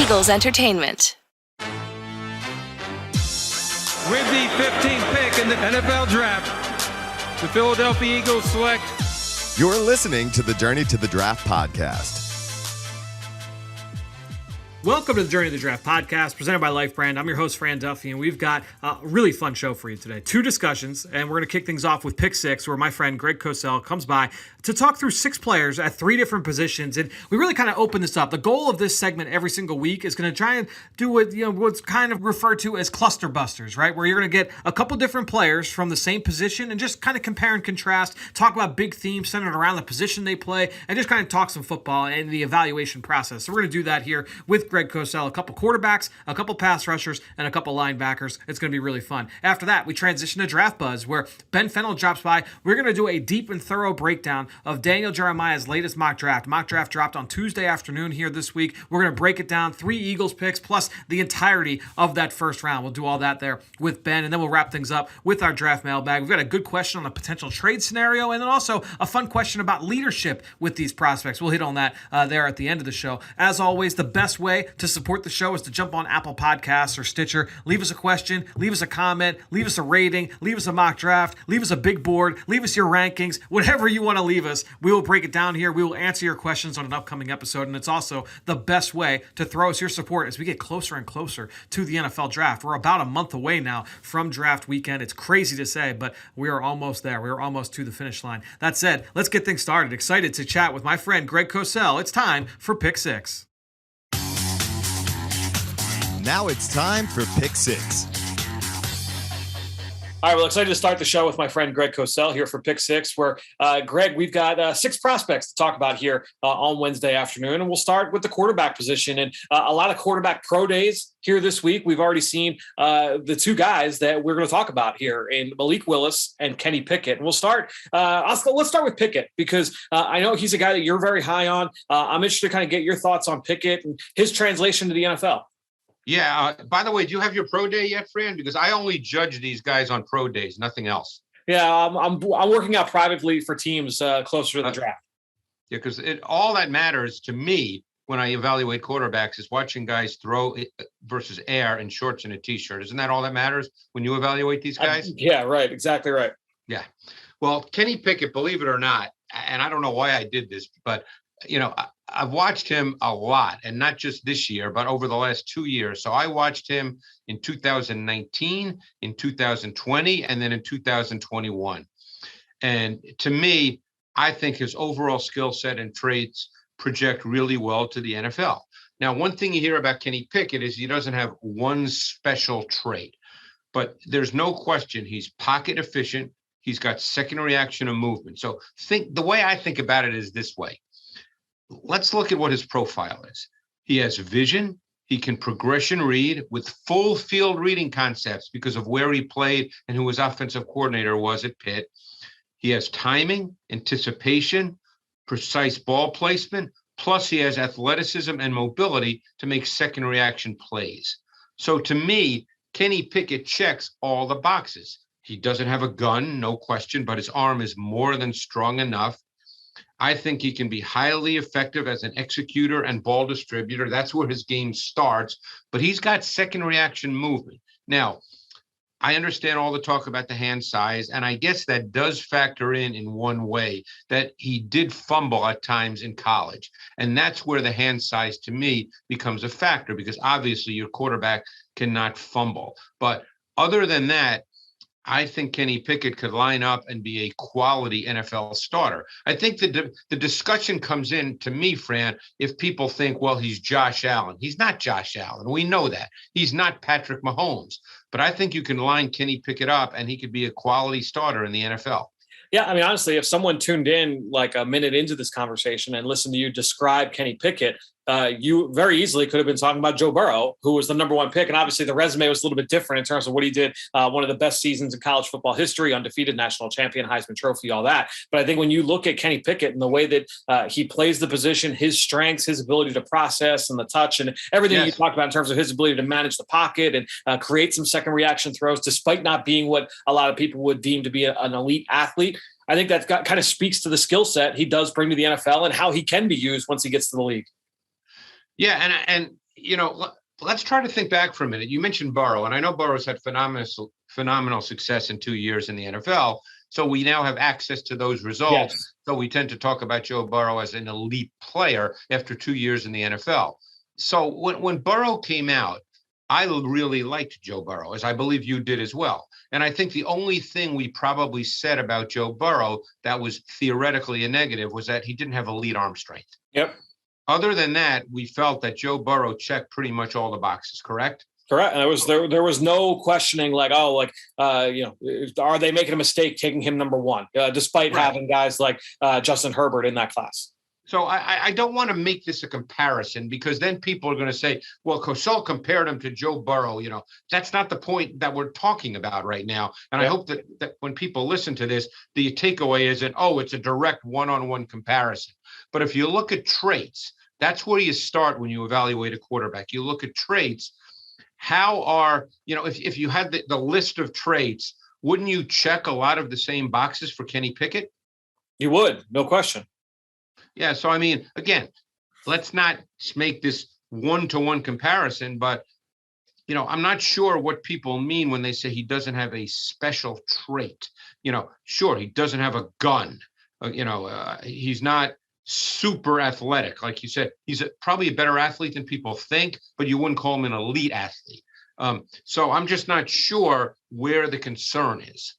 Eagles Entertainment. With the 15th pick in the NFL Draft, the Philadelphia Eagles select. You're listening to the Journey to the Draft podcast. Welcome to the Journey to the Draft podcast, presented by Life Brand. I'm your host, Fran Duffy, and we've got a really fun show for you today. 2 discussions, and we're going to kick things off with Pick 6, where my friend Greg Cosell comes by to talk through 6 players at 3 different positions. And we really kind of open this up. The goal of this segment every single week is going to try and do what's kind of referred to as cluster busters, right? Where you're going to get a couple different players from the same position and just kind of compare and contrast, talk about big themes centered around the position they play, and just kind of talk some football and the evaluation process. So we're going to do that here with Greg Cosell, a couple quarterbacks, a couple pass rushers, and a couple linebackers. It's going to be really fun. After that, we transition to Draft Buzz, where Ben Fennell drops by. We're going to do a deep and thorough breakdown of Daniel Jeremiah's latest mock draft. Mock draft dropped on Tuesday afternoon here this week. We're going to break it down, 3 Eagles picks, plus the entirety of that first round. We'll do all that there with Ben, and then we'll wrap things up with our draft mailbag. We've got a good question on a potential trade scenario, and then also a fun question about leadership with these prospects. We'll hit on that there at the end of the show. As always, the best way to support the show is to jump on Apple Podcasts or Stitcher. Leave us a question, leave us a comment, leave us a rating, leave us a mock draft, leave us a big board, leave us your rankings, whatever you want to leave us. We will break it down here. We will answer your questions on an upcoming episode, and it's also the best way to throw us your support as we get closer and closer to the NFL Draft. We're about a month away now from draft weekend. It's crazy to say, but we are almost there. We are almost to the finish line. That said, let's get things started. Excited to chat with my friend Greg Cosell. It's time for Pick 6. Now it's time for Pick 6. All right, well, excited to start the show with my friend Greg Cosell here for Pick 6, where, Greg, we've got 6 prospects to talk about here on Wednesday afternoon, and we'll start with the quarterback position. And a lot of quarterback pro days here this week. We've already seen the 2 guys that we're going to talk about here, in Malik Willis and Kenny Pickett. And we'll start. Let's start with Pickett, because I know he's a guy that you're very high on. I'm interested to kind of get your thoughts on Pickett and his translation to the NFL. Yeah. By the way, do you have your pro day yet, Fran? Because I only judge these guys on pro days, nothing else. Yeah, I'm working out privately for teams closer to the draft. Yeah, because all that matters to me when I evaluate quarterbacks is watching guys throw versus air in shorts and a T-shirt. Isn't that all that matters when you evaluate these guys? Yeah, right. Exactly right. Yeah. Well, Kenny Pickett, believe it or not, and I don't know why I did this, but I've watched him a lot, and not just this year, but over the last 2 years. So I watched him in 2019, in 2020, and then in 2021. And to me, I think his overall skill set and traits project really well to the NFL. Now, one thing you hear about Kenny Pickett is he doesn't have one special trait, but there's no question he's pocket efficient. He's got second reaction and movement. So the way I think about it is this way. Let's look at what his profile is. He has vision. He can progression read with full field reading concepts because of where he played and who his offensive coordinator was at Pitt. He has timing, anticipation, precise ball placement, plus he has athleticism and mobility to make second reaction plays. So to me, Kenny Pickett checks all the boxes. He doesn't have a gun, no question, but his arm is more than strong enough. I think he can be highly effective as an executor and ball distributor. That's where his game starts, but he's got second reaction movement. Now, I understand all the talk about the hand size, and I guess that does factor in one way, that he did fumble at times in college. And that's where the hand size, to me, becomes a factor, because obviously your quarterback cannot fumble. But other than that, I think Kenny Pickett could line up and be a quality NFL starter. I think the discussion comes in, to me, Fran, if people think, well, he's Josh Allen. He's not Josh Allen. We know that. He's not Patrick Mahomes. But I think you can line Kenny Pickett up and he could be a quality starter in the NFL. Yeah, I mean, honestly, if someone tuned in like a minute into this conversation and listened to you describe Kenny Pickett, you very easily could have been talking about Joe Burrow, who was the number 1 pick. And obviously the resume was a little bit different in terms of what he did. One of the best seasons in college football history, undefeated national champion, Heisman Trophy, all that. But I think when you look at Kenny Pickett and the way that he plays the position, his strengths, his ability to process and the touch and everything you talked about in terms of his ability to manage the pocket and create some second reaction throws, despite not being what a lot of people would deem to be an elite athlete, I think that kind of speaks to the skill set he does bring to the NFL and how he can be used once he gets to the league. Yeah, and let's try to think back for a minute. You mentioned Burrow, and I know Burrow's had phenomenal success in 2 years in the NFL. So we now have access to those results. Yes. So we tend to talk about Joe Burrow as an elite player after 2 years in the NFL. So when Burrow came out, I really liked Joe Burrow, as I believe you did as well. And I think the only thing we probably said about Joe Burrow that was theoretically a negative was that he didn't have elite arm strength. Yep. Other than that, we felt that Joe Burrow checked pretty much all the boxes, correct? Correct. And there was no questioning are they making a mistake taking him number one, despite having guys like Justin Herbert in that class? So I don't want to make this a comparison, because then people are going to say, well, Cosell compared him to Joe Burrow. That's not the point that we're talking about right now. And I hope that when people listen to this, the takeaway isn't, it's a direct one-on-one comparison. But if you look at traits, that's where you start when you evaluate a quarterback. You look at traits. How are, if you had the list of traits, wouldn't you check a lot of the same boxes for Kenny Pickett? You would, no question. Yeah. So, again, let's not make this one-to-one comparison, but, I'm not sure what people mean when they say he doesn't have a special trait. Sure, he doesn't have a gun. He's not super athletic. Like you said, he's probably a better athlete than people think, but you wouldn't call him an elite athlete. So I'm just not sure where the concern is.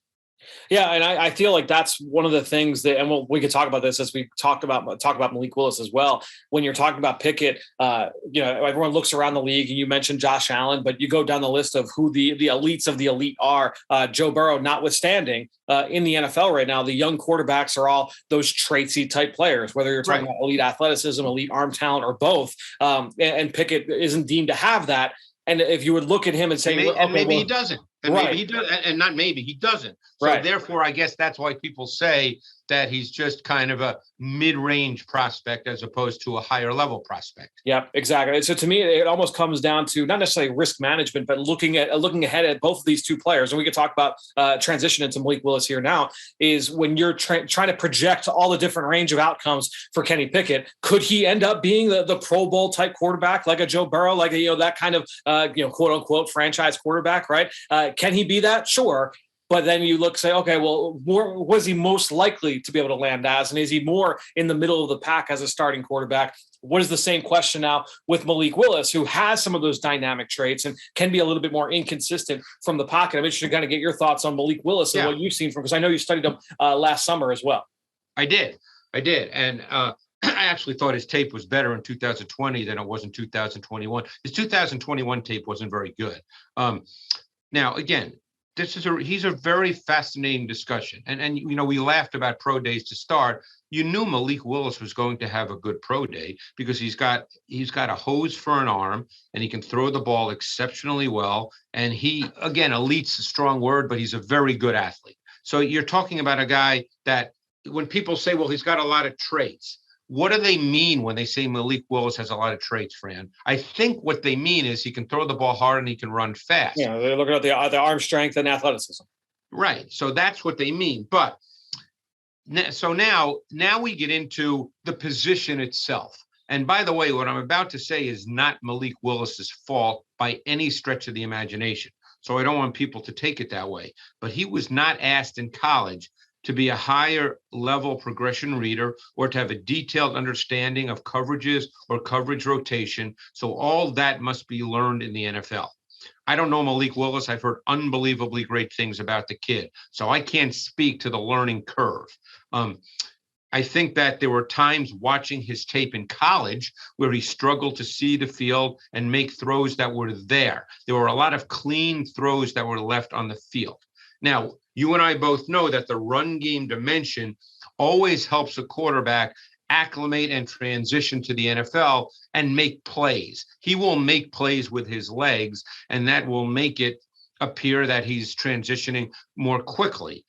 Yeah, and I feel like that's one of the things that, and we could talk about this as we talk about Malik Willis as well. When you're talking about Pickett, everyone looks around the league, and you mentioned Josh Allen, but you go down the list of who the elites of the elite are. Joe Burrow, notwithstanding, in the NFL right now, the young quarterbacks are all those traitsy type players, whether you're talking about elite athleticism, elite arm talent, or both. And Pickett isn't deemed to have that. And if you would look at him and say, maybe he doesn't. And maybe he does, and not maybe he doesn't. So therefore, I guess that's why people say that he's just kind of a mid-range prospect as opposed to a higher level prospect. Yep, exactly. So to me, it almost comes down to not necessarily risk management, but looking ahead at both of these two players. And we could talk about transition into Malik Willis here now, is when you're trying to project all the different range of outcomes for Kenny Pickett. Could he end up being the Pro Bowl type quarterback, like a Joe Burrow, like that kind of quote unquote franchise quarterback, right? Can he be that? Sure. But then you say, okay, well, was he most likely to be able to land as? And is he more in the middle of the pack as a starting quarterback? What is the same question now with Malik Willis, who has some of those dynamic traits and can be a little bit more inconsistent from the pocket? I'm interested to kind of get your thoughts on Malik Willis and what you've seen from, because I know you studied him last summer as well. I did. And I actually thought his tape was better in 2020 than it was in 2021. His 2021 tape wasn't very good. Now, again, he's a very fascinating discussion. And we laughed about pro days to start. You knew Malik Willis was going to have a good pro day because he's got a hose for an arm, and he can throw the ball exceptionally well. And elite's a strong word, but he's a very good athlete. So you're talking about a guy that when people say, well, he's got a lot of traits, what do they mean when they say Malik Willis has a lot of traits, Fran? I think what they mean is he can throw the ball hard and he can run fast. Yeah, they're looking at the arm strength and athleticism. Right. So that's what they mean. But so now we get into the position itself. And by the way, what I'm about to say is not Malik Willis's fault by any stretch of the imagination. So I don't want people to take it that way. But he was not asked in college to be a higher level progression reader or to have a detailed understanding of coverages or coverage rotation. So all that must be learned in the NFL. I don't know Malik Willis. I've heard unbelievably great things about the kid. So I can't speak to the learning curve. I think that there were times watching his tape in college where he struggled to see the field and make throws that were there. There were a lot of clean throws that were left on the field. Now, you and I both know that the run game dimension always helps a quarterback acclimate and transition to the NFL and make plays. He will make plays with his legs, and that will make it appear that he's transitioning more quickly.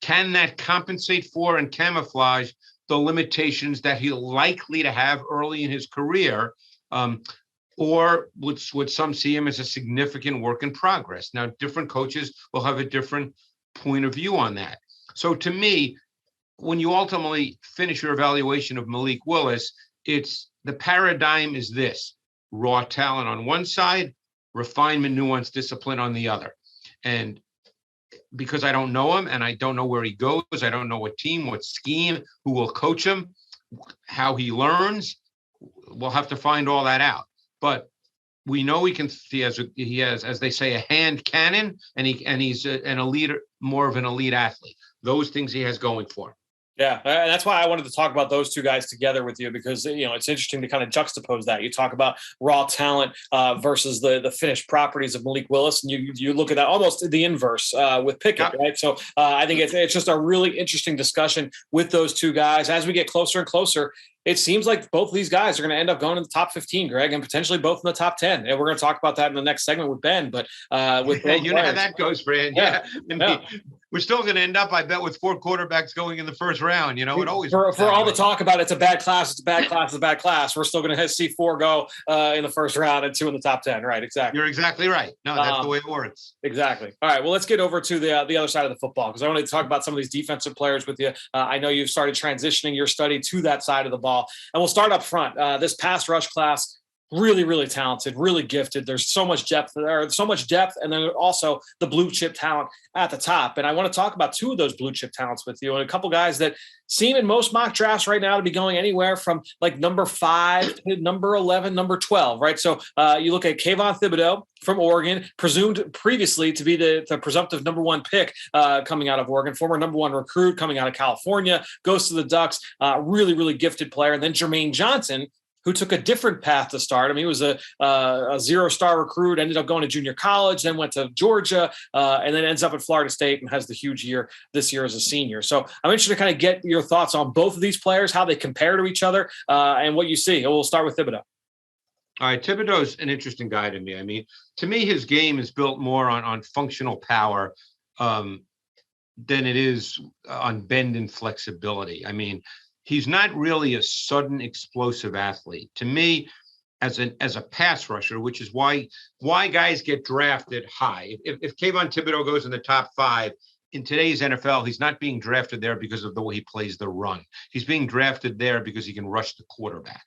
Can that compensate for and camouflage the limitations that he's likely to have early in his career? Or would some see him as a significant work in progress? Now, different coaches will have a different point of view on that. So to me, when you ultimately finish your evaluation of Malik Willis, it's the paradigm is this. raw talent on one side, refinement, nuance, discipline on the other. And because I don't know him and I don't know where he goes, I don't know what team, what scheme, who will coach him, how he learns, we'll have to find all that out. But we know he has, as they say, a hand cannon, and he's an elite, more of an elite athlete. Those things he has going for him. Yeah, and that's why I wanted to talk about those two guys together with you, because it's interesting to kind of juxtapose that. You talk about raw talent versus the finished properties of Malik Willis, and you look at that almost the inverse with Pickett, right? So I think it's just a really interesting discussion with those two guys. As we get closer and closer, it seems like both of these guys are going to end up going in the top 15, Greg, and potentially both in the top 10. And we're going to talk about that in the next segment with Ben. But with you know how that goes, Fran. Yeah. We're still going to end up, I bet, with 4 quarterbacks going in the first round. It always for all the talk about it's a bad class, it's a bad class, it's a bad class. We're still going to see 4 go in the first round and 2 in the top 10. Right? Exactly. You're exactly right. No, that's the way it works. Exactly. All right. Well, let's get over to the other side of the football, because I want to talk about some of these defensive players with you. I know you've started transitioning your study to that side of the ball, and we'll start up front. This pass rush class, really, really talented, really gifted. There's so much depth there, and then also the blue chip talent at the top. And I want to talk about 2 of those blue chip talents with you, and a couple guys that seem in most mock drafts right now to be going anywhere from like number 5 to number 11, number 12, right? So you look at Kayvon Thibodeau from Oregon, presumed previously to be the presumptive number 1 pick coming out of Oregon, former number 1 recruit coming out of California, goes to the Ducks, really, really gifted player. And then Jermaine Johnson, who took a different path to start. I mean, he was a 0-star recruit, ended up going to junior college, then went to Georgia, and then ends up at Florida State and has the huge year this year as a senior. So I'm interested to kind of get your thoughts on both of these players, how they compare to each other, and what you see. And we'll start with Thibodeau. All right, Thibodeau's an interesting guy to me. I mean, to me, his game is built more on functional power than it is on bend and flexibility. I mean, he's not really a sudden explosive athlete. To me, as a pass rusher, which is why guys get drafted high. If Kayvon Thibodeau goes in the top 5 in today's NFL, he's not being drafted there because of the way he plays the run. He's being drafted there because he can rush the quarterback.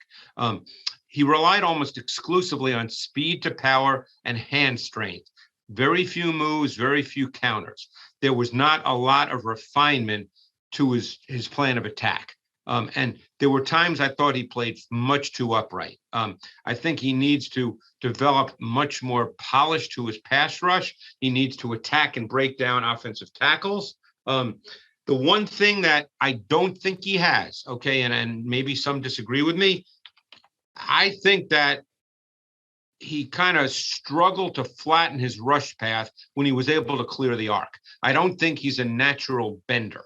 He relied almost exclusively on speed to power and hand strength. Very few moves, very few counters. There was not a lot of refinement to his plan of attack. And there were times I thought he played much too upright. I think he needs to develop much more polish to his pass rush. He needs to attack and break down offensive tackles. The one thing that I don't think he has, okay, and maybe some disagree with me, I think that he kind of struggled to flatten his rush path when he was able to clear the arc. I don't think he's a natural bender.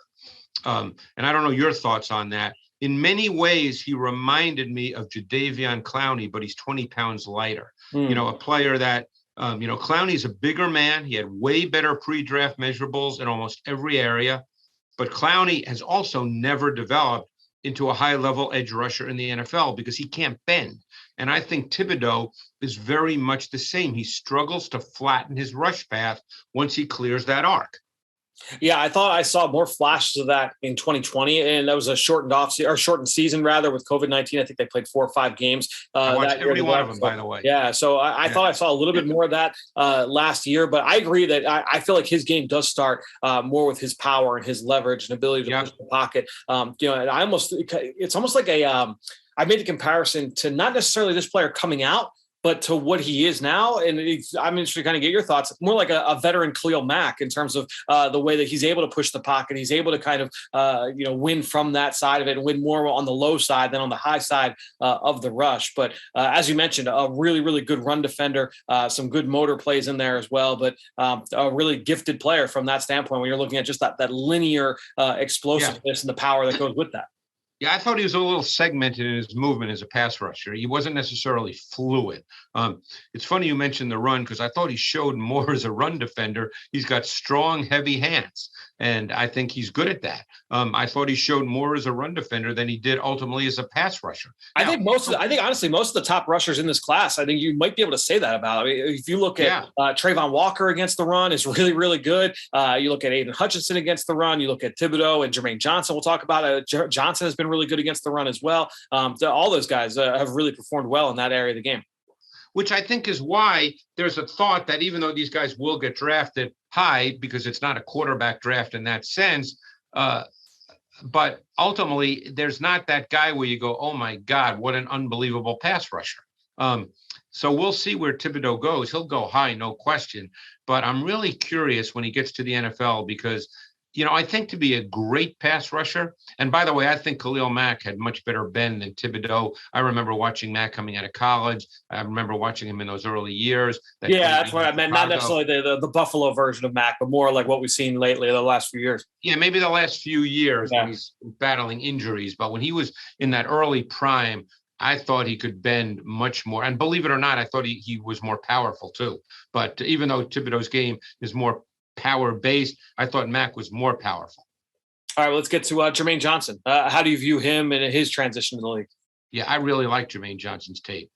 And I don't know your thoughts on that. In many ways, he reminded me of Jadeveon Clowney, but he's 20 pounds lighter. A player that, Clowney's a bigger man. He had way better pre-draft measurables in almost every area. But Clowney has also never developed into a high-level edge rusher in the NFL because he can't bend. And I think Thibodeau is very much the same. He struggles to flatten his rush path once he clears that arc. Yeah, I thought I saw more flashes of that in 2020, and that was a shortened season rather with COVID-19. I think they played 4 or 5 games. I watched every one of them, by the way. Yeah, so I thought I saw a little bit more of that last year, but I agree that I feel like his game does start more with his power and his leverage and ability to push the pocket. And it's almost like I made a comparison to not necessarily this player coming out, but to what he is now. And I'm interested to kind of get your thoughts, more like a veteran Khalil Mack in terms of the way that he's able to push the pocket. He's able to kind of, win from that side of it and win more on the low side than on the high side of the rush. But as you mentioned, a really, really good run defender, some good motor plays in there as well, but a really gifted player from that standpoint when you're looking at just that linear explosiveness and the power that goes with that. Yeah, I thought he was a little segmented in his movement as a pass rusher. He wasn't necessarily fluid. It's funny you mentioned the run because I thought he showed more as a run defender. He's got strong, heavy hands, and I think he's good at that. I thought he showed more as a run defender than he did ultimately as a pass rusher. I think honestly, most of the top rushers in this class, I think you might be able to say that about. I mean, if you look at Trayvon Walker against the run is really, really good. You look at Aiden Hutchinson against the run. You look at Thibodeau and Jermaine Johnson. We'll talk about it. Johnson has been really good against the run as well. All those guys have really performed well in that area of the game. which I think is why there's a thought that even though these guys will get drafted high, because it's not a quarterback draft in that sense, but ultimately there's not that guy where you go, oh my God, what an unbelievable pass rusher. So we'll see where Thibodeau goes. He'll go high, no question. But I'm really curious when he gets to the NFL because, I think to be a great pass rusher, and by the way, I think Khalil Mack had much better bend than Thibodeau. I remember watching Mack coming out of college. I remember watching him in those early years. That's what I meant. Not necessarily the Buffalo version of Mack, but more like what we've seen lately the last few years. Yeah, maybe the last few years when he's battling injuries. But when he was in that early prime, I thought he could bend much more. And believe it or not, I thought he was more powerful too. But even though Thibodeau's game is more power-based, I thought Mack was more powerful. All right, well, let's get to Jermaine Johnson. How do you view him and his transition to the league? Yeah, I really like Jermaine Johnson's tape.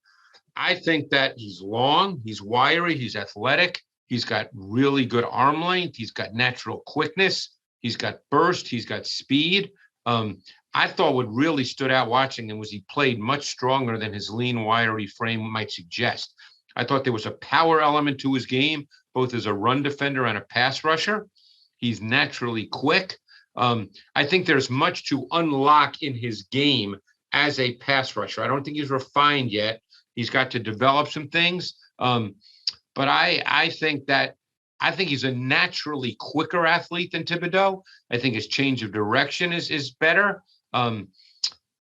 I think that he's long, he's wiry, he's athletic, he's got really good arm length, he's got natural quickness, he's got burst, he's got speed. I thought what really stood out watching him was he played much stronger than his lean, wiry frame might suggest. I thought there was a power element to his game, both as a run defender and a pass rusher. He's naturally quick. I think there's much to unlock in his game as a pass rusher. I don't think he's refined yet. He's got to develop some things. But I think he's a naturally quicker athlete than Thibodeau. I think his change of direction is better.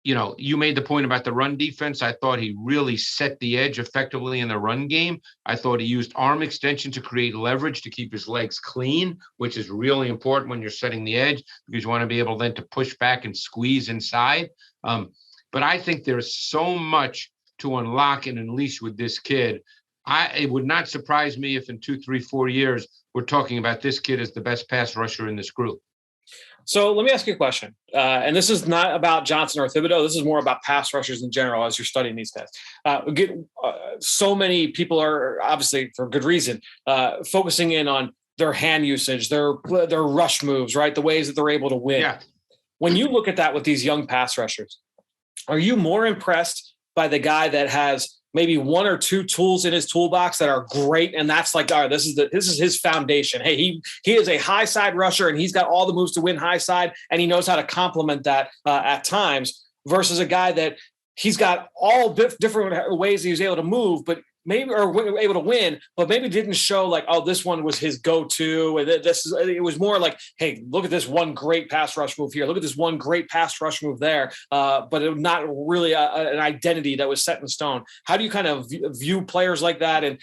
You made the point about the run defense. I thought he really set the edge effectively in the run game. I thought he used arm extension to create leverage to keep his legs clean, which is really important when you're setting the edge because you want to be able then to push back and squeeze inside. But I think there's so much to unlock and unleash with this kid. It would not surprise me if in 2, 3, 4 years, we're talking about this kid as the best pass rusher in this group. So let me ask you a question. And this is not about Johnson or Thibodeau. This is more about pass rushers in general as you're studying these guys. So many people are, obviously for good reason, focusing in on their hand usage, their rush moves, right? The ways that they're able to win. Yeah. When you look at that with these young pass rushers, are you more impressed by the guy that has maybe 1 or 2 tools in his toolbox that are great, and that's like, all right, this is his foundation. Hey, he is a high side rusher, and he's got all the moves to win high side, and he knows how to complement that at times. Versus a guy that he's got all different ways he was able to move, but maybe or able to win, but maybe didn't show like, oh, this one was his go-to, and it was more like, hey, look at this one great pass rush move here, look at this one great pass rush move there, but it was not really an identity that was set in stone. How do you kind of view players like that and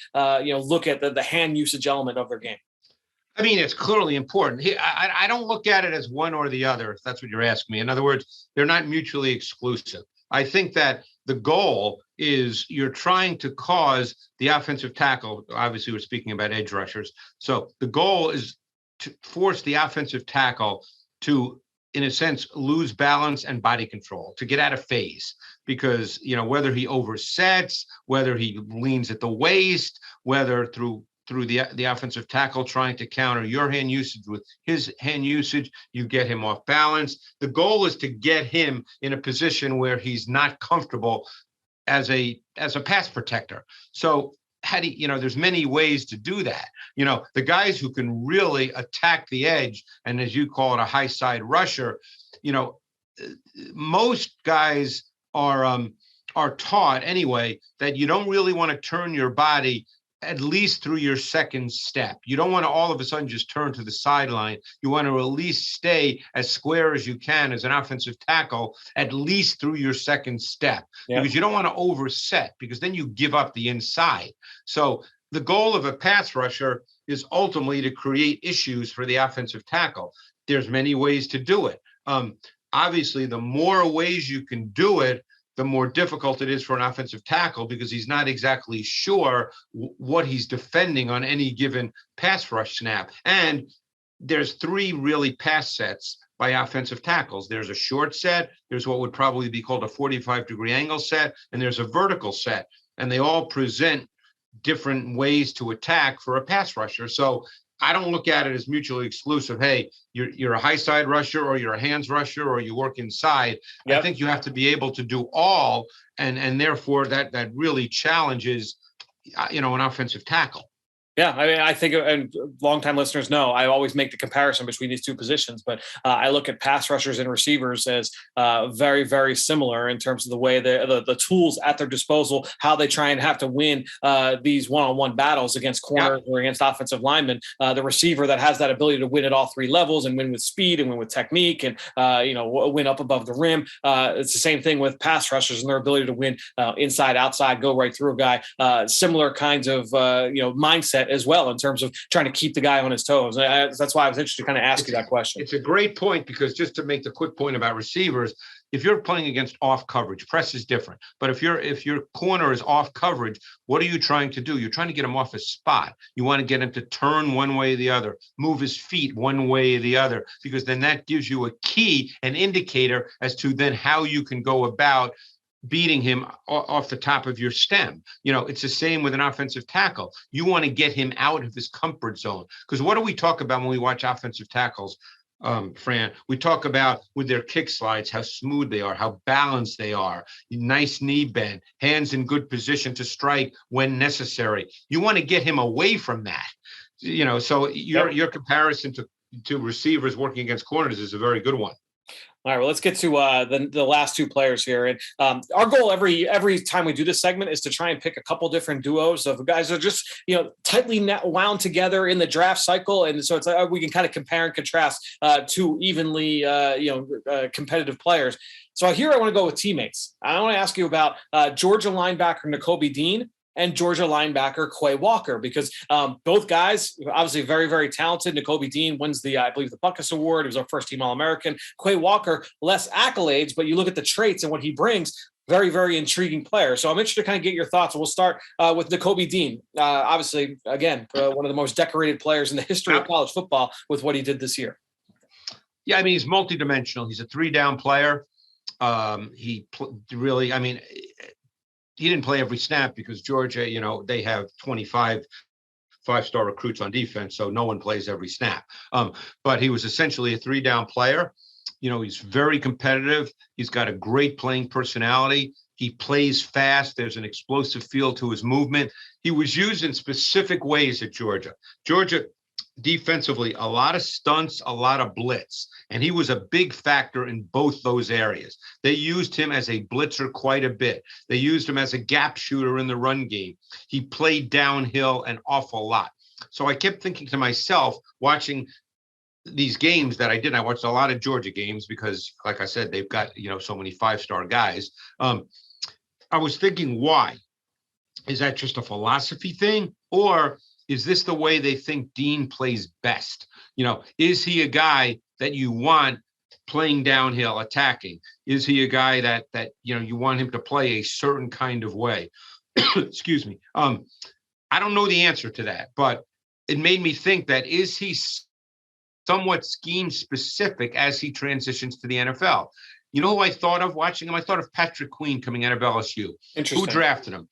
look at the hand usage element of their game? I mean, it's clearly important. I don't look at it as one or the other, if that's what you're asking me. In other words, they're not mutually exclusive. I think that the goal is you're trying to cause the offensive tackle. Obviously, we're speaking about edge rushers. So the goal is to force the offensive tackle to, in a sense, lose balance and body control, to get out of phase. Because, whether he oversets, whether he leans at the waist, whether through the offensive tackle trying to counter your hand usage with his hand usage, you get him off balance. The goal is to get him in a position where he's not comfortable as a pass protector. So there's many ways to do that. The guys who can really attack the edge, and as you call it, a high side rusher, most guys are taught anyway that you don't really want to turn your body at least through your second step. You don't want to all of a sudden just turn to the sideline. You want to at least stay as square as you can as an offensive tackle, at least through your second step, because you don't want to overset, because then you give up the inside. So the goal of a pass rusher is ultimately to create issues for the offensive tackle. There's many ways to do it. Obviously, the more ways you can do it, the more difficult it is for an offensive tackle, because he's not exactly sure what he's defending on any given pass rush snap. And there's 3 really pass sets by offensive tackles. There's a short set, there's what would probably be called a 45-degree angle set, and there's a vertical set. And they all present different ways to attack for a pass rusher. So I don't look at it as mutually exclusive. Hey, you're a high side rusher, or you're a hands rusher, or you work inside. Yep. I think you have to be able to do all, and therefore that really challenges an offensive tackle. Yeah, I mean, I think, and longtime listeners know, I always make the comparison between these two positions, but I look at pass rushers and receivers as very, very similar in terms of the way the tools at their disposal, how they try and have to win these one-on-one battles against corners or against offensive linemen. The receiver that has that ability to win at all three levels and win with speed and win with technique and, win up above the rim. It's the same thing with pass rushers and their ability to win inside, outside, go right through a guy. Similar kinds of, mindset as well in terms of trying to keep the guy on his toes. That's why I was interested to kind of ask you that question. It's a great point, because just to make the quick point about receivers, if you're playing against off coverage, press is different. But if your corner is off coverage, what are you trying to do? You're trying to get him off his spot. You want to get him to turn one way or the other, move his feet one way or the other, because then that gives you a key, an indicator as to then how you can go about beating him off the top of your stem. It's the same with an offensive tackle. You want to get him out of his comfort zone. Because what do we talk about when we watch offensive tackles, Fran? We talk about with their kick slides, how smooth they are, how balanced they are, nice knee bend, hands in good position to strike when necessary. You want to get him away from that. So your comparison to receivers working against corners is a very good one. All right, well, let's get to the last two players here. And our goal every time we do this segment is to try and pick a couple different duos of guys that are just, tightly wound together in the draft cycle. And so it's like we can kind of compare and contrast two evenly, competitive players. So here I want to go with teammates. I want to ask you about Georgia linebacker Nicolby Dean and Georgia linebacker Quay Walker, because both guys obviously very, very talented. Nicolby Dean wins the Buckus Award. He was our first team All-American. Quay Walker, less accolades, but you look at the traits and what he brings, very, very intriguing player. So I'm interested to kind of get your thoughts. We'll start with Nicolby Dean. Obviously, again, one of the most decorated players in the history of college football with what he did this year. Yeah, I mean, he's multidimensional. He's a 3-down player. He didn't play every snap because Georgia, they have 25 5-star recruits on defense, so no one plays every snap. But he was essentially a 3-down player. He's very competitive. He's got a great playing personality. He plays fast. There's an explosive feel to his movement. He was used in specific ways at Georgia. Defensively, a lot of stunts, a lot of blitz. And he was a big factor in both those areas. They used him as a blitzer quite a bit. They used him as a gap shooter in the run game. He played downhill an awful lot. So I kept thinking to myself, watching these games that I did, I watched a lot of Georgia games because, like I said, they've got, so many 5-star guys. I was thinking, why? Is that just a philosophy thing? Or is this the way they think Dean plays best? Is he a guy that you want playing downhill, attacking? Is he a guy that you want him to play a certain kind of way? Excuse me. I don't know the answer to that, but it made me think that is he somewhat scheme specific as he transitions to the NFL? You know who I thought of watching him? I thought of Patrick Queen coming out of LSU. Who drafted him?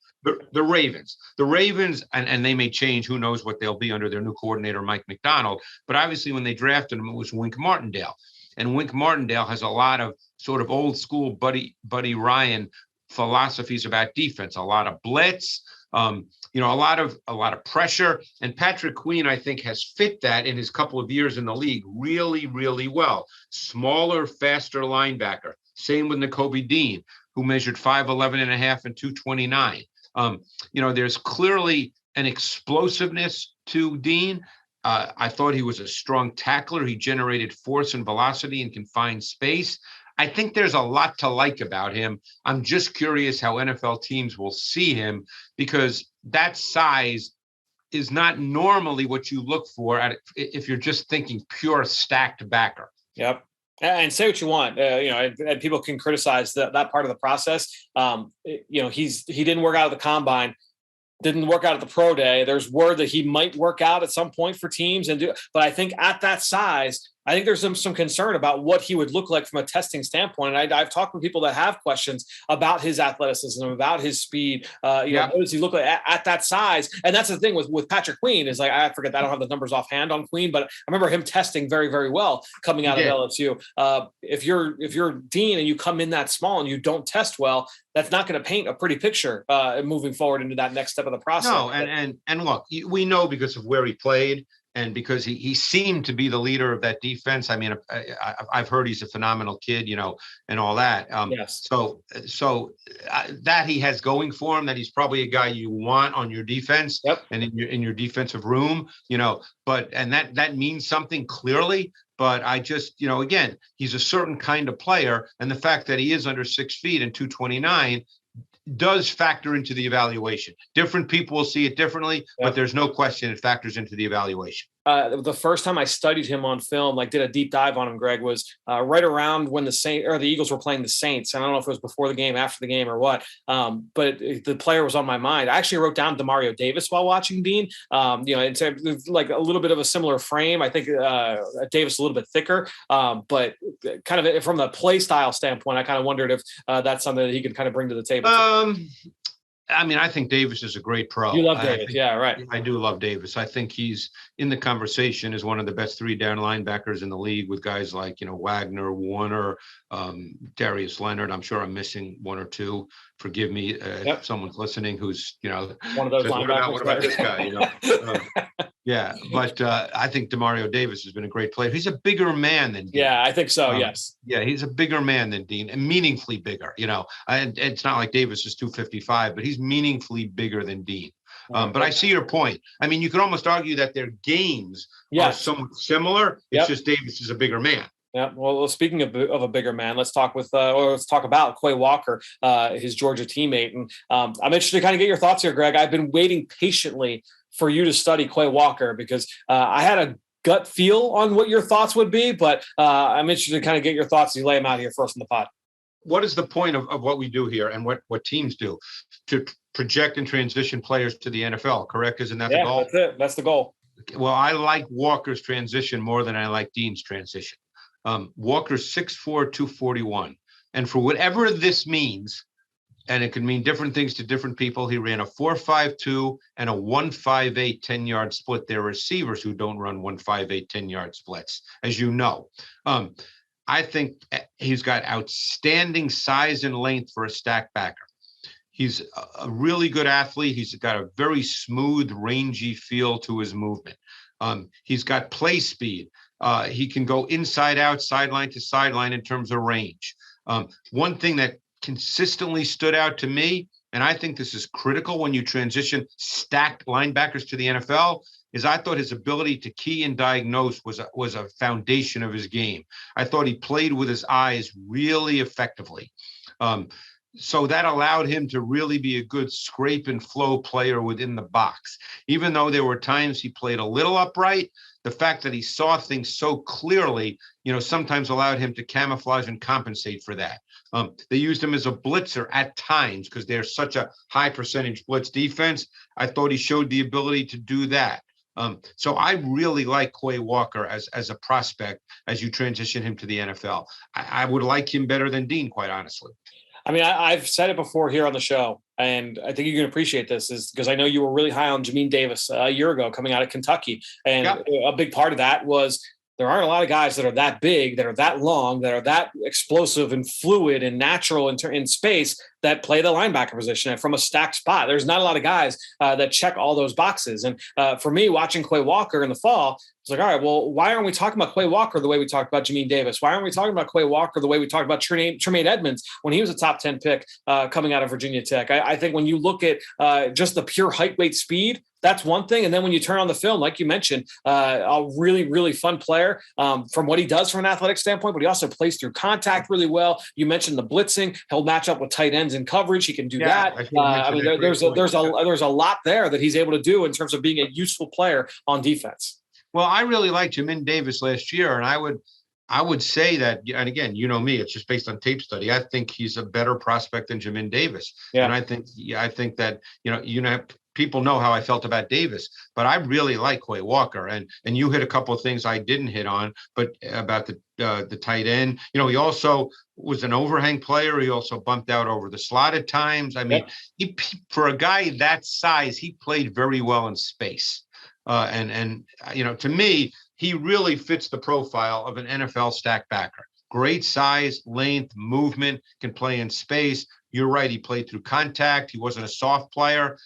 The Ravens. The Ravens, and they may change. Who knows what they'll be under their new coordinator, Mike McDonald. But obviously when they drafted him, it was Wink Martindale. And Wink Martindale has a lot of sort of old school Buddy Ryan philosophies about defense, a lot of blitz, a lot of pressure. And Patrick Queen, I think, has fit that in his couple of years in the league really, really well. Smaller, faster linebacker. Same with Nicolby Dean, who measured 5'11 and a half and 229. There's clearly an explosiveness to Dean. I thought he was a strong tackler. He generated force and velocity in confined space. I think there's a lot to like about him. I'm just curious how NFL teams will see him, because that size is not normally what you look for if you're just thinking pure stacked backer. Yep. And say what you want, and people can criticize that part of the process. He didn't work out at the combine, didn't work out at the pro day. There's word that he might work out at some point for teams but I think at that size, I think there's some concern about what he would look like from a testing standpoint. And I've talked with people that have questions about his athleticism, about his speed. What does he look like at that size? And that's the thing with Patrick Queen is like, I forget, I don't have the numbers offhand on Queen, but I remember him testing very, very well coming out of LSU. If you're Dean and you come in that small and you don't test well, that's not going to paint a pretty picture moving forward into that next step of the process. No, and look, we know because of where he played and because he seemed to be the leader of that defense. I mean, I've heard he's a phenomenal kid, and all that. Yes. So that he has going for him, that he's probably a guy you want on your defense and in your defensive room, but that means something clearly. But I just, again, he's a certain kind of player. And the fact that he is under 6 feet and 229 does factor into the evaluation. Different people will see it differently, but there's no question it factors into the evaluation. The first time I studied him on film, like did a deep dive on him, Greg, was right around when the Eagles were playing the Saints. And I don't know if it was before the game, after the game, or what. But the player was on my mind. I actually wrote down Demario Davis while watching Dean. It's like a little bit of a similar frame. I think Davis a little bit thicker, but kind of from the play style standpoint, I kind of wondered if that's something that he could kind of bring to the table. I think Davis is a great pro. You love Davis. Yeah, right. I do love Davis. I think he's in the conversation as one of the best 3-down linebackers in the league with guys like, Wagner, Warner, Darius Leonard. I'm sure I'm missing one or two. Forgive me if someone's listening who's, one of those linebackers. What about this guy? But I think Demario Davis has been a great player. He's a bigger man than Dean. Yeah, I think so. Yes. Yeah, he's a bigger man than Dean, and meaningfully bigger. And it's not like Davis is 255, but he's meaningfully bigger than Dean. But I see your point. I mean, you could almost argue that their games are somewhat similar. It's just Davis is a bigger man. Yeah. Well, speaking of a bigger man, let's talk about Quay Walker, his Georgia teammate. And I'm interested to kind of get your thoughts here, Greg. I've been waiting patiently for you to study Quay Walker because I had a gut feel on what your thoughts would be, but I'm interested to kind of get your thoughts as you lay them out here first in the pod. What is the point of what we do here and what teams do to project and transition players to the NFL? Correct? Isn't that the goal? That's it. That's the goal. Well, I like Walker's transition more than I like Dean's transition. Walker's 6'4", 241. And for whatever this means, and it can mean different things to different people, he ran a 4.52 and a 1.58 10-yard split. There are receivers who don't run 1.58 10-yard splits, as you know. I think he's got outstanding size and length for a stack backer. He's a really good athlete. He's got a very smooth, rangy feel to his movement. He's got play speed. He can go inside out, sideline to sideline in terms of range. One thing that consistently stood out to me, and I think this is critical when you transition stacked linebackers to the NFL, is I thought his ability to key and diagnose was a foundation of his game. I thought he played with his eyes really effectively. So that allowed him to really be a good scrape and flow player within the box. Even though there were times he played a little upright, the fact that he saw things so clearly, sometimes allowed him to camouflage and compensate for that. They used him as a blitzer at times because they're such a high percentage blitz defense. I thought he showed the ability to do that. So I really like Quay Walker as a prospect as you transition him to the NFL. I would like him better than Dean, quite honestly. I mean, I've said it before here on the show, and I think you can appreciate this is because I know you were really high on Jermaine Davis a year ago coming out of Kentucky. And a big part of that was there aren't a lot of guys that are that big, that are that long, that are that explosive and fluid and natural in space that play the linebacker position and from a stacked spot. There's not a lot of guys that check all those boxes. And for me, watching Quay Walker in the fall, it's like, all right, well, why aren't we talking about Quay Walker the way we talked about Jermaine Davis? Why aren't we talking about Quay Walker the way we talked about Tremaine Edmonds when he was a top 10 pick coming out of Virginia Tech? I think when you look at just the pure height, weight, speed, that's one thing. And then when you turn on the film, like you mentioned, a really, really fun player from what he does from an athletic standpoint, but he also plays through contact really well. You mentioned the blitzing. He'll match up with tight ends in coverage. He can do that. I mean, there's a lot there that he's able to do in terms of being a useful player on defense. Well, I really liked Jermaine Davis last year, and I would say that, and again, you know me, it's just based on tape study. I think he's a better prospect than Jermaine Davis. Yeah. And I think that, people know how I felt about Davis, but I really like Quay Walker. And you hit a couple of things I didn't hit on, but about the tight end. He also was an overhang player. He also bumped out over the slot at times. I mean, he for a guy that size, he played very well in space. To me, he really fits the profile of an NFL stack backer. Great size, length, movement, can play in space. You're right. He played through contact. He wasn't a soft player.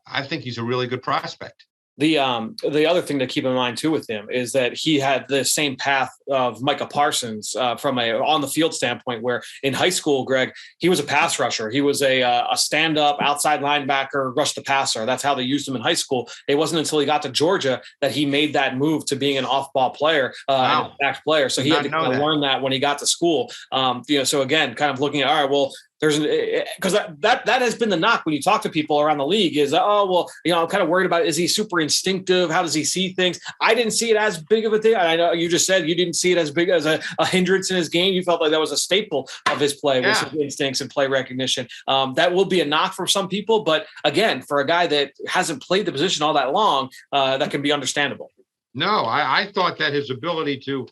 I think he's a really good prospect. The other thing to keep in mind too with him is that he had the same path of Micah Parsons from a on the field standpoint, where in high school, Greg, he was a pass rusher. He was a stand up outside linebacker, rush the passer. That's how they used him in high school. It wasn't until he got to Georgia that he made that move to being an off ball player, and a back player. So he had to kind of learn that when he got to school. So again, kind of looking at, all right, well, because that has been the knock when you talk to people around the league is, I'm kind of worried about, is he super instinctive? How does he see things? I didn't see it as big of a thing. I know you just said you didn't see it as big as a hindrance in his game. You felt like that was a staple of his play, with his instincts and play recognition. That will be a knock for some people, but again, for a guy that hasn't played the position all that long, that can be understandable. No, I thought that his ability to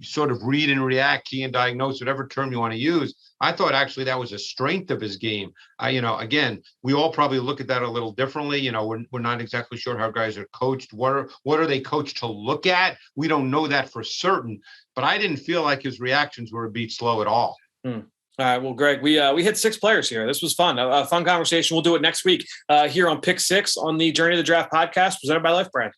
sort of read and react, key and diagnose, whatever term you want to use, I thought actually that was a strength of his game. Again, we all probably look at that a little differently. We're not exactly sure how guys are coached. What are they coached to look at? We don't know that for certain, but I didn't feel like his reactions were a beat slow at all. All right. Well, Greg, we hit 6 players here. This was fun. A fun conversation. We'll do it next week here on Pick 6 on the Journey to the Draft podcast presented by Life Brand.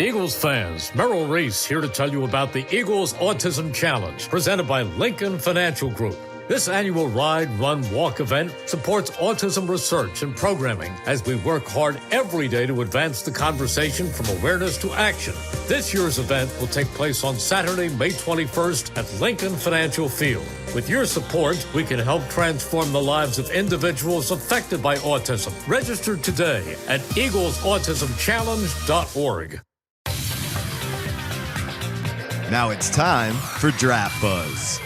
Eagles fans, Merrill Reese here to tell you about the Eagles Autism Challenge, presented by Lincoln Financial Group. This annual ride, run, walk event supports autism research and programming as we work hard every day to advance the conversation from awareness to action. This year's event will take place on Saturday, May 21st at Lincoln Financial Field. With your support, we can help transform the lives of individuals affected by autism. Register today at eaglesautismchallenge.org. Now it's time for Draft Buzz.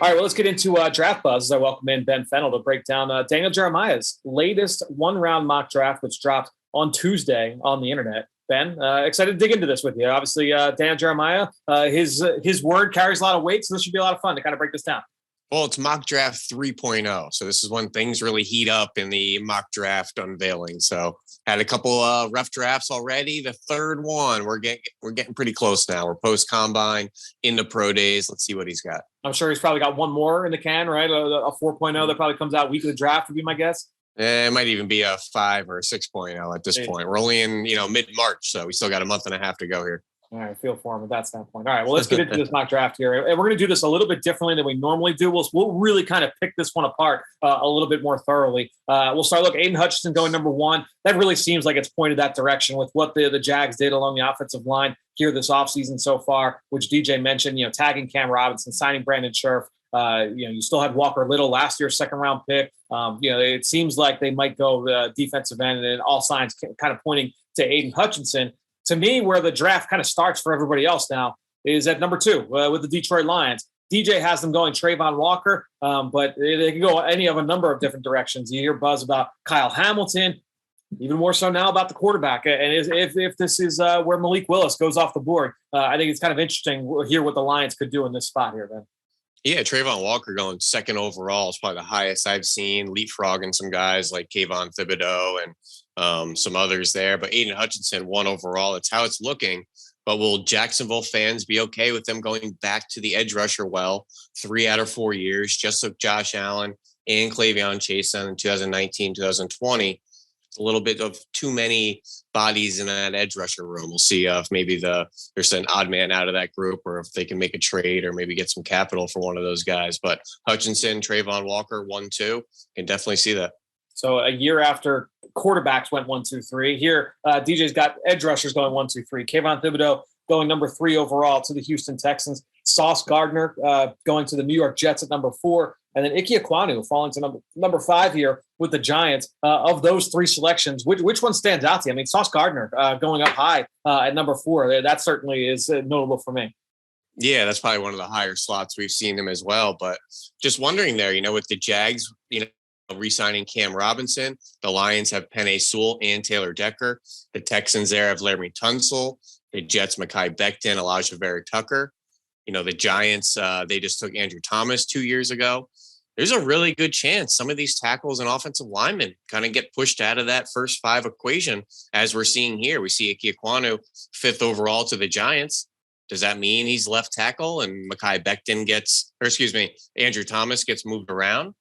All right, well, let's get into Draft Buzz as I welcome in Ben Fennell to break down Daniel Jeremiah's latest one-round mock draft, which dropped on Tuesday on the internet. Ben, excited to dig into this with you. Obviously, Daniel Jeremiah, his word carries a lot of weight, so this should be a lot of fun to kind of break this down. Well, it's mock draft 3.0. So this is when things really heat up in the mock draft unveiling. So had a couple rough drafts already. The third one, we're getting pretty close now. We're post combine into pro days. Let's see what he's got. I'm sure he's probably got one more in the can, right? A 4.0 that probably comes out week of the draft would be my guess. It might even be a 5 or a 6.0 at this point. We're only in, mid-March, so we still got a month and a half to go here. All right, feel for him at that standpoint. All right, well, let's get into this mock draft here. And we're going to do this a little bit differently than we normally do. We'll really kind of pick this one apart a little bit more thoroughly. We'll start, Aiden Hutchinson going number 1. That really seems like it's pointed that direction with what the Jags did along the offensive line here this offseason so far, which DJ mentioned, tagging Cam Robinson, signing Brandon Scherf. You still had Walker Little, last year's second-round pick. It seems like they might go defensive end, and all signs kind of pointing to Aiden Hutchinson. To me, where the draft kind of starts for everybody else now is at number 2 with the Detroit Lions. DJ has them going Trayvon Walker, but they can go any of a number of different directions. You hear buzz about Kyle Hamilton, even more so now about the quarterback. And if this is where Malik Willis goes off the board, I think it's kind of interesting to hear what the Lions could do in this spot here, Ben. Yeah, Trayvon Walker going 2nd overall is probably the highest I've seen, leapfrogging some guys like Kayvon Thibodeau and some others there. But Aiden Hutchinson 1 overall, it's how it's looking. But will Jacksonville fans be okay with them going back to the edge rusher 3 out of 4 years, just like Josh Allen and Cle'Veon Chasen in 2019, 2020? It's a little bit of too many bodies in that edge rusher room. We'll see if maybe there's an odd man out of that group, or if they can make a trade or maybe get some capital for one of those guys. But Hutchinson, Trayvon Walker, 1-2, can definitely see that. So a year after quarterbacks went 1, 2, 3, here DJ's got edge rushers going 1, 2, 3. Kayvon Thibodeau going number 3 overall to the Houston Texans. Sauce Gardner going to the New York Jets at number 4. And then Ike Ekwonu falling to number 5 here with the Giants. Of those 3 selections, which one stands out to you? I mean, Sauce Gardner going up high at number 4. That certainly is notable for me. Yeah, that's probably one of the higher slots we've seen him as well. But just wondering there, with the Jags, re-signing Cam Robinson. The Lions have Penei Sewell and Taylor Decker. The Texans there have Laramie Tunsil. The Jets, Mekhi Becton, Elijah Vera Tucker. The Giants, they just took Andrew Thomas 2 years ago. There's a really good chance some of these tackles and offensive linemen kind of get pushed out of that first 5 equation, as we're seeing here. We see Ike Ekwonu 5th overall to the Giants. Does that mean he's left tackle and Mekhi Becton Andrew Thomas gets moved around?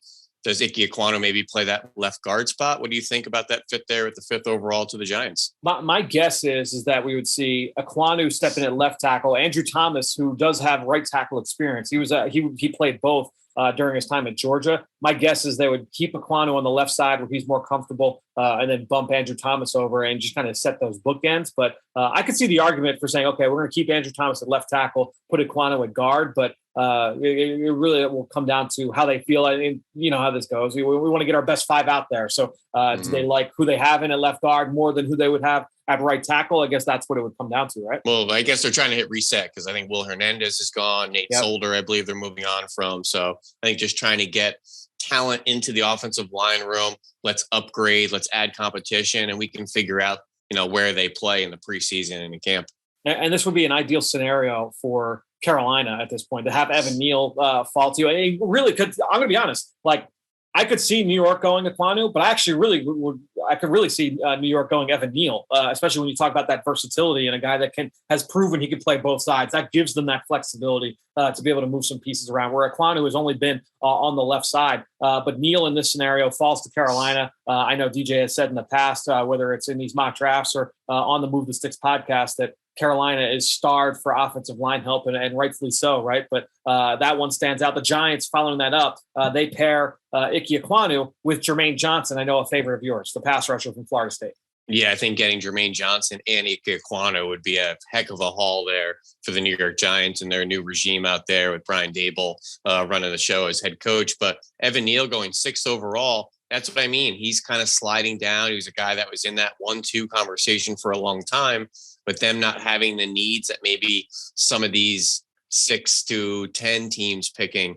Does Ike Ekwonu maybe play that left guard spot? What do you think about that fit there at the 5th overall to the Giants? My guess is that we would see Ekwonu step in at left tackle. Andrew Thomas, who does have right tackle experience, he played both during his time at Georgia. My guess is they would keep Ekwonu on the left side where he's more comfortable, and then bump Andrew Thomas over and just kind of set those bookends. But I could see the argument for saying, okay, we're going to keep Andrew Thomas at left tackle, put Ekwonu at guard, but it really will come down to how they feel. I mean, you know how this goes. We want to get our best 5 out there. So do they like who they have in at left guard more than who they would have at right tackle? I guess that's what it would come down to, right? Well, I guess they're trying to hit reset because I think Will Hernandez is gone. Nate Solder, I believe they're moving on from. So I think just trying to get talent into the offensive line room. Let's upgrade. Let's add competition, and we can figure out, where they play in the preseason and in camp. And this would be an ideal scenario for Carolina at this point to have Evan Neal fall to you. It really could. I'm going to be honest. I could see New York going Ekwonu, but I actually I could really see New York going Evan Neal, especially when you talk about that versatility and a guy that has proven he can play both sides. That gives them that flexibility to be able to move some pieces around, where Ekwonu has only been on the left side. But Neal in this scenario falls to Carolina. I know DJ has said in the past, whether it's in these mock drafts or on the Move the Sticks podcast, that Carolina is starved for offensive line help, and rightfully so, right? But that one stands out. The Giants, following that up, they pair Ike Ekwonu with Jermaine Johnson. I know a favorite of yours, the pass rusher from Florida State. Yeah, I think getting Jermaine Johnson and Ike Ekwonu would be a heck of a haul there for the New York Giants and their new regime out there with Brian Dable running the show as head coach. But Evan Neal going 6th overall, that's what I mean. He's kind of sliding down. He was a guy that was in that 1-2 conversation for a long time, but them not having the needs that maybe some of these 6 to 10 teams picking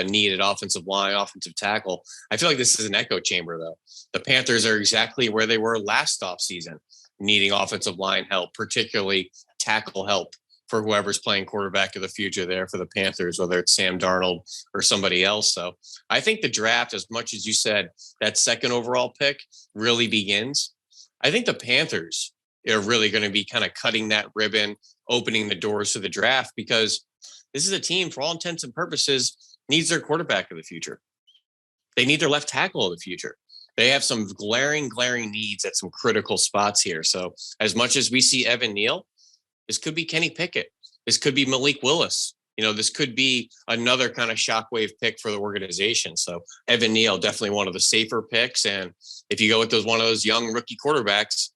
needed offensive line, offensive tackle. I feel like this is an echo chamber, though. The Panthers are exactly where they were last offseason, needing offensive line help, particularly tackle help for whoever's playing quarterback of the future there for the Panthers, whether it's Sam Darnold or somebody else. So I think the draft, as much as you said, that 2nd overall pick really begins. I think the Panthers are really going to be kind of cutting that ribbon, opening the doors to the draft, because this is a team, for all intents and purposes, needs their quarterback of the future. They need their left tackle of the future. They have some glaring needs at some critical spots here. So as much as we see Evan Neal, this could be Kenny Pickett. This could be Malik Willis. This could be another kind of shockwave pick for the organization. So Evan Neal, definitely one of the safer picks. And if you go with one of those young rookie quarterbacks,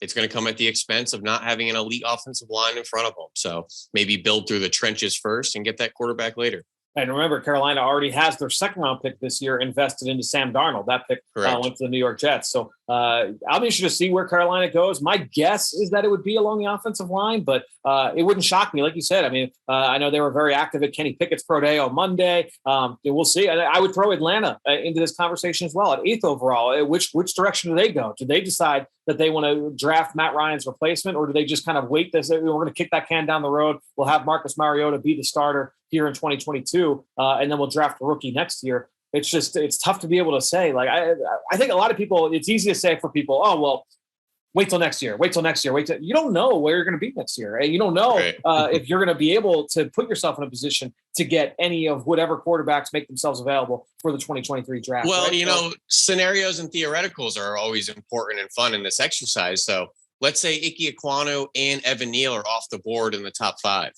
it's going to come at the expense of not having an elite offensive line in front of them. So maybe build through the trenches first and get that quarterback later. And remember, Carolina already has their 2nd round pick this year invested into Sam Darnold. That pick went to the New York Jets. So I'll be interested to see where Carolina goes. My guess is that it would be along the offensive line, but it wouldn't shock me. Like you said, I mean, I know they were very active at Kenny Pickett's pro day on Monday. We'll see. I would throw Atlanta into this conversation as well at 8th overall. Which direction do they go? Do they decide that they want to draft Matt Ryan's replacement, or do they just kind of wait this? We're going to kick that can down the road. We'll have Marcus Mariota be the starter here in 2022, and then we'll draft a rookie next year. It's tough to be able to say. I think a lot of people, it's easy to say for people, oh, well, wait till next year. You don't know where you're going to be next year. And you don't know if you're going to be able to put yourself in a position to get any of whatever quarterbacks make themselves available for the 2023 draft. Well, scenarios and theoreticals are always important and fun in this exercise. So let's say Ike Ekwonu and Evan Neal are off the board in the top 5.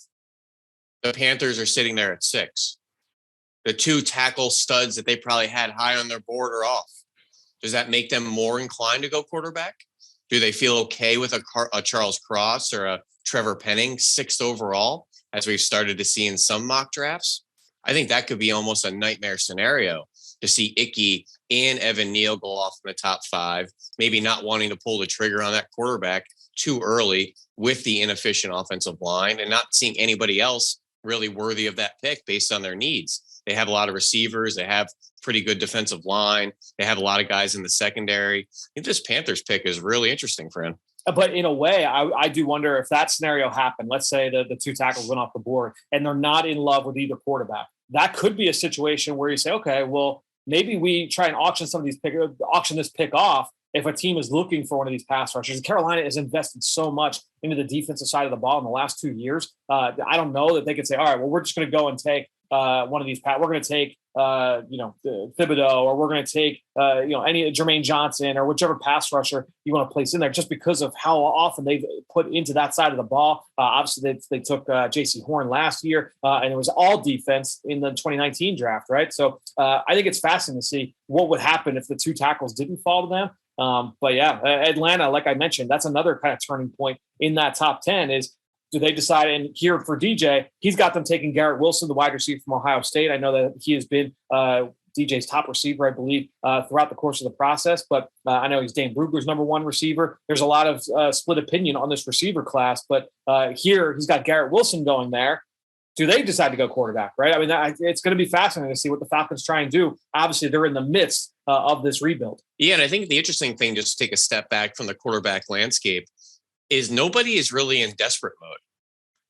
The Panthers are sitting there at 6. The 2 tackle studs that they probably had high on their board are off. Does that make them more inclined to go quarterback? Do they feel okay with a Charles Cross or a Trevor Penning 6th overall, as we've started to see in some mock drafts? I think that could be almost a nightmare scenario to see Ike and Evan Neal go off in the top 5, maybe not wanting to pull the trigger on that quarterback too early with the inefficient offensive line and not seeing anybody else really worthy of that pick based on their needs. They have a lot of receivers. They have pretty good defensive line. They have a lot of guys in the secondary. I think this Panthers pick is really interesting, Fran. But in a way, I do wonder if that scenario happened. Let's say the two tackles went off the board and they're not in love with either quarterback. That could be a situation where you say, okay, well, maybe we try and auction this pick off if a team is looking for one of these pass rushers. Carolina has invested so much into the defensive side of the ball in the last 2 years. I don't know that they could say, all right, well, we're just going to go and take one of these. We're going to take, Thibodeau, or we're going to take, any Jermaine Johnson or whichever pass rusher you want to place in there, just because of how often they've put into that side of the ball. Obviously, they took J.C. Horn last year, and it was all defense in the 2019 draft, right? So I think it's fascinating to see what would happen if the two tackles didn't fall to them. But yeah, Atlanta, like I mentioned, that's another kind of turning point in that top 10 is, do they decide? And here for DJ, he's got them taking Garrett Wilson, the wide receiver from Ohio State. I know that he has been DJ's top receiver, I believe, throughout the course of the process. But I know he's Dane Brugler's number one receiver. There's a lot of split opinion on this receiver class. But here he's got Garrett Wilson going there. Do they decide to go quarterback, right? I mean, it's going to be fascinating to see what the Falcons try and do. Obviously, they're in the midst of this rebuild. Yeah, and I think the interesting thing, just to take a step back from the quarterback landscape, is nobody is really in desperate mode.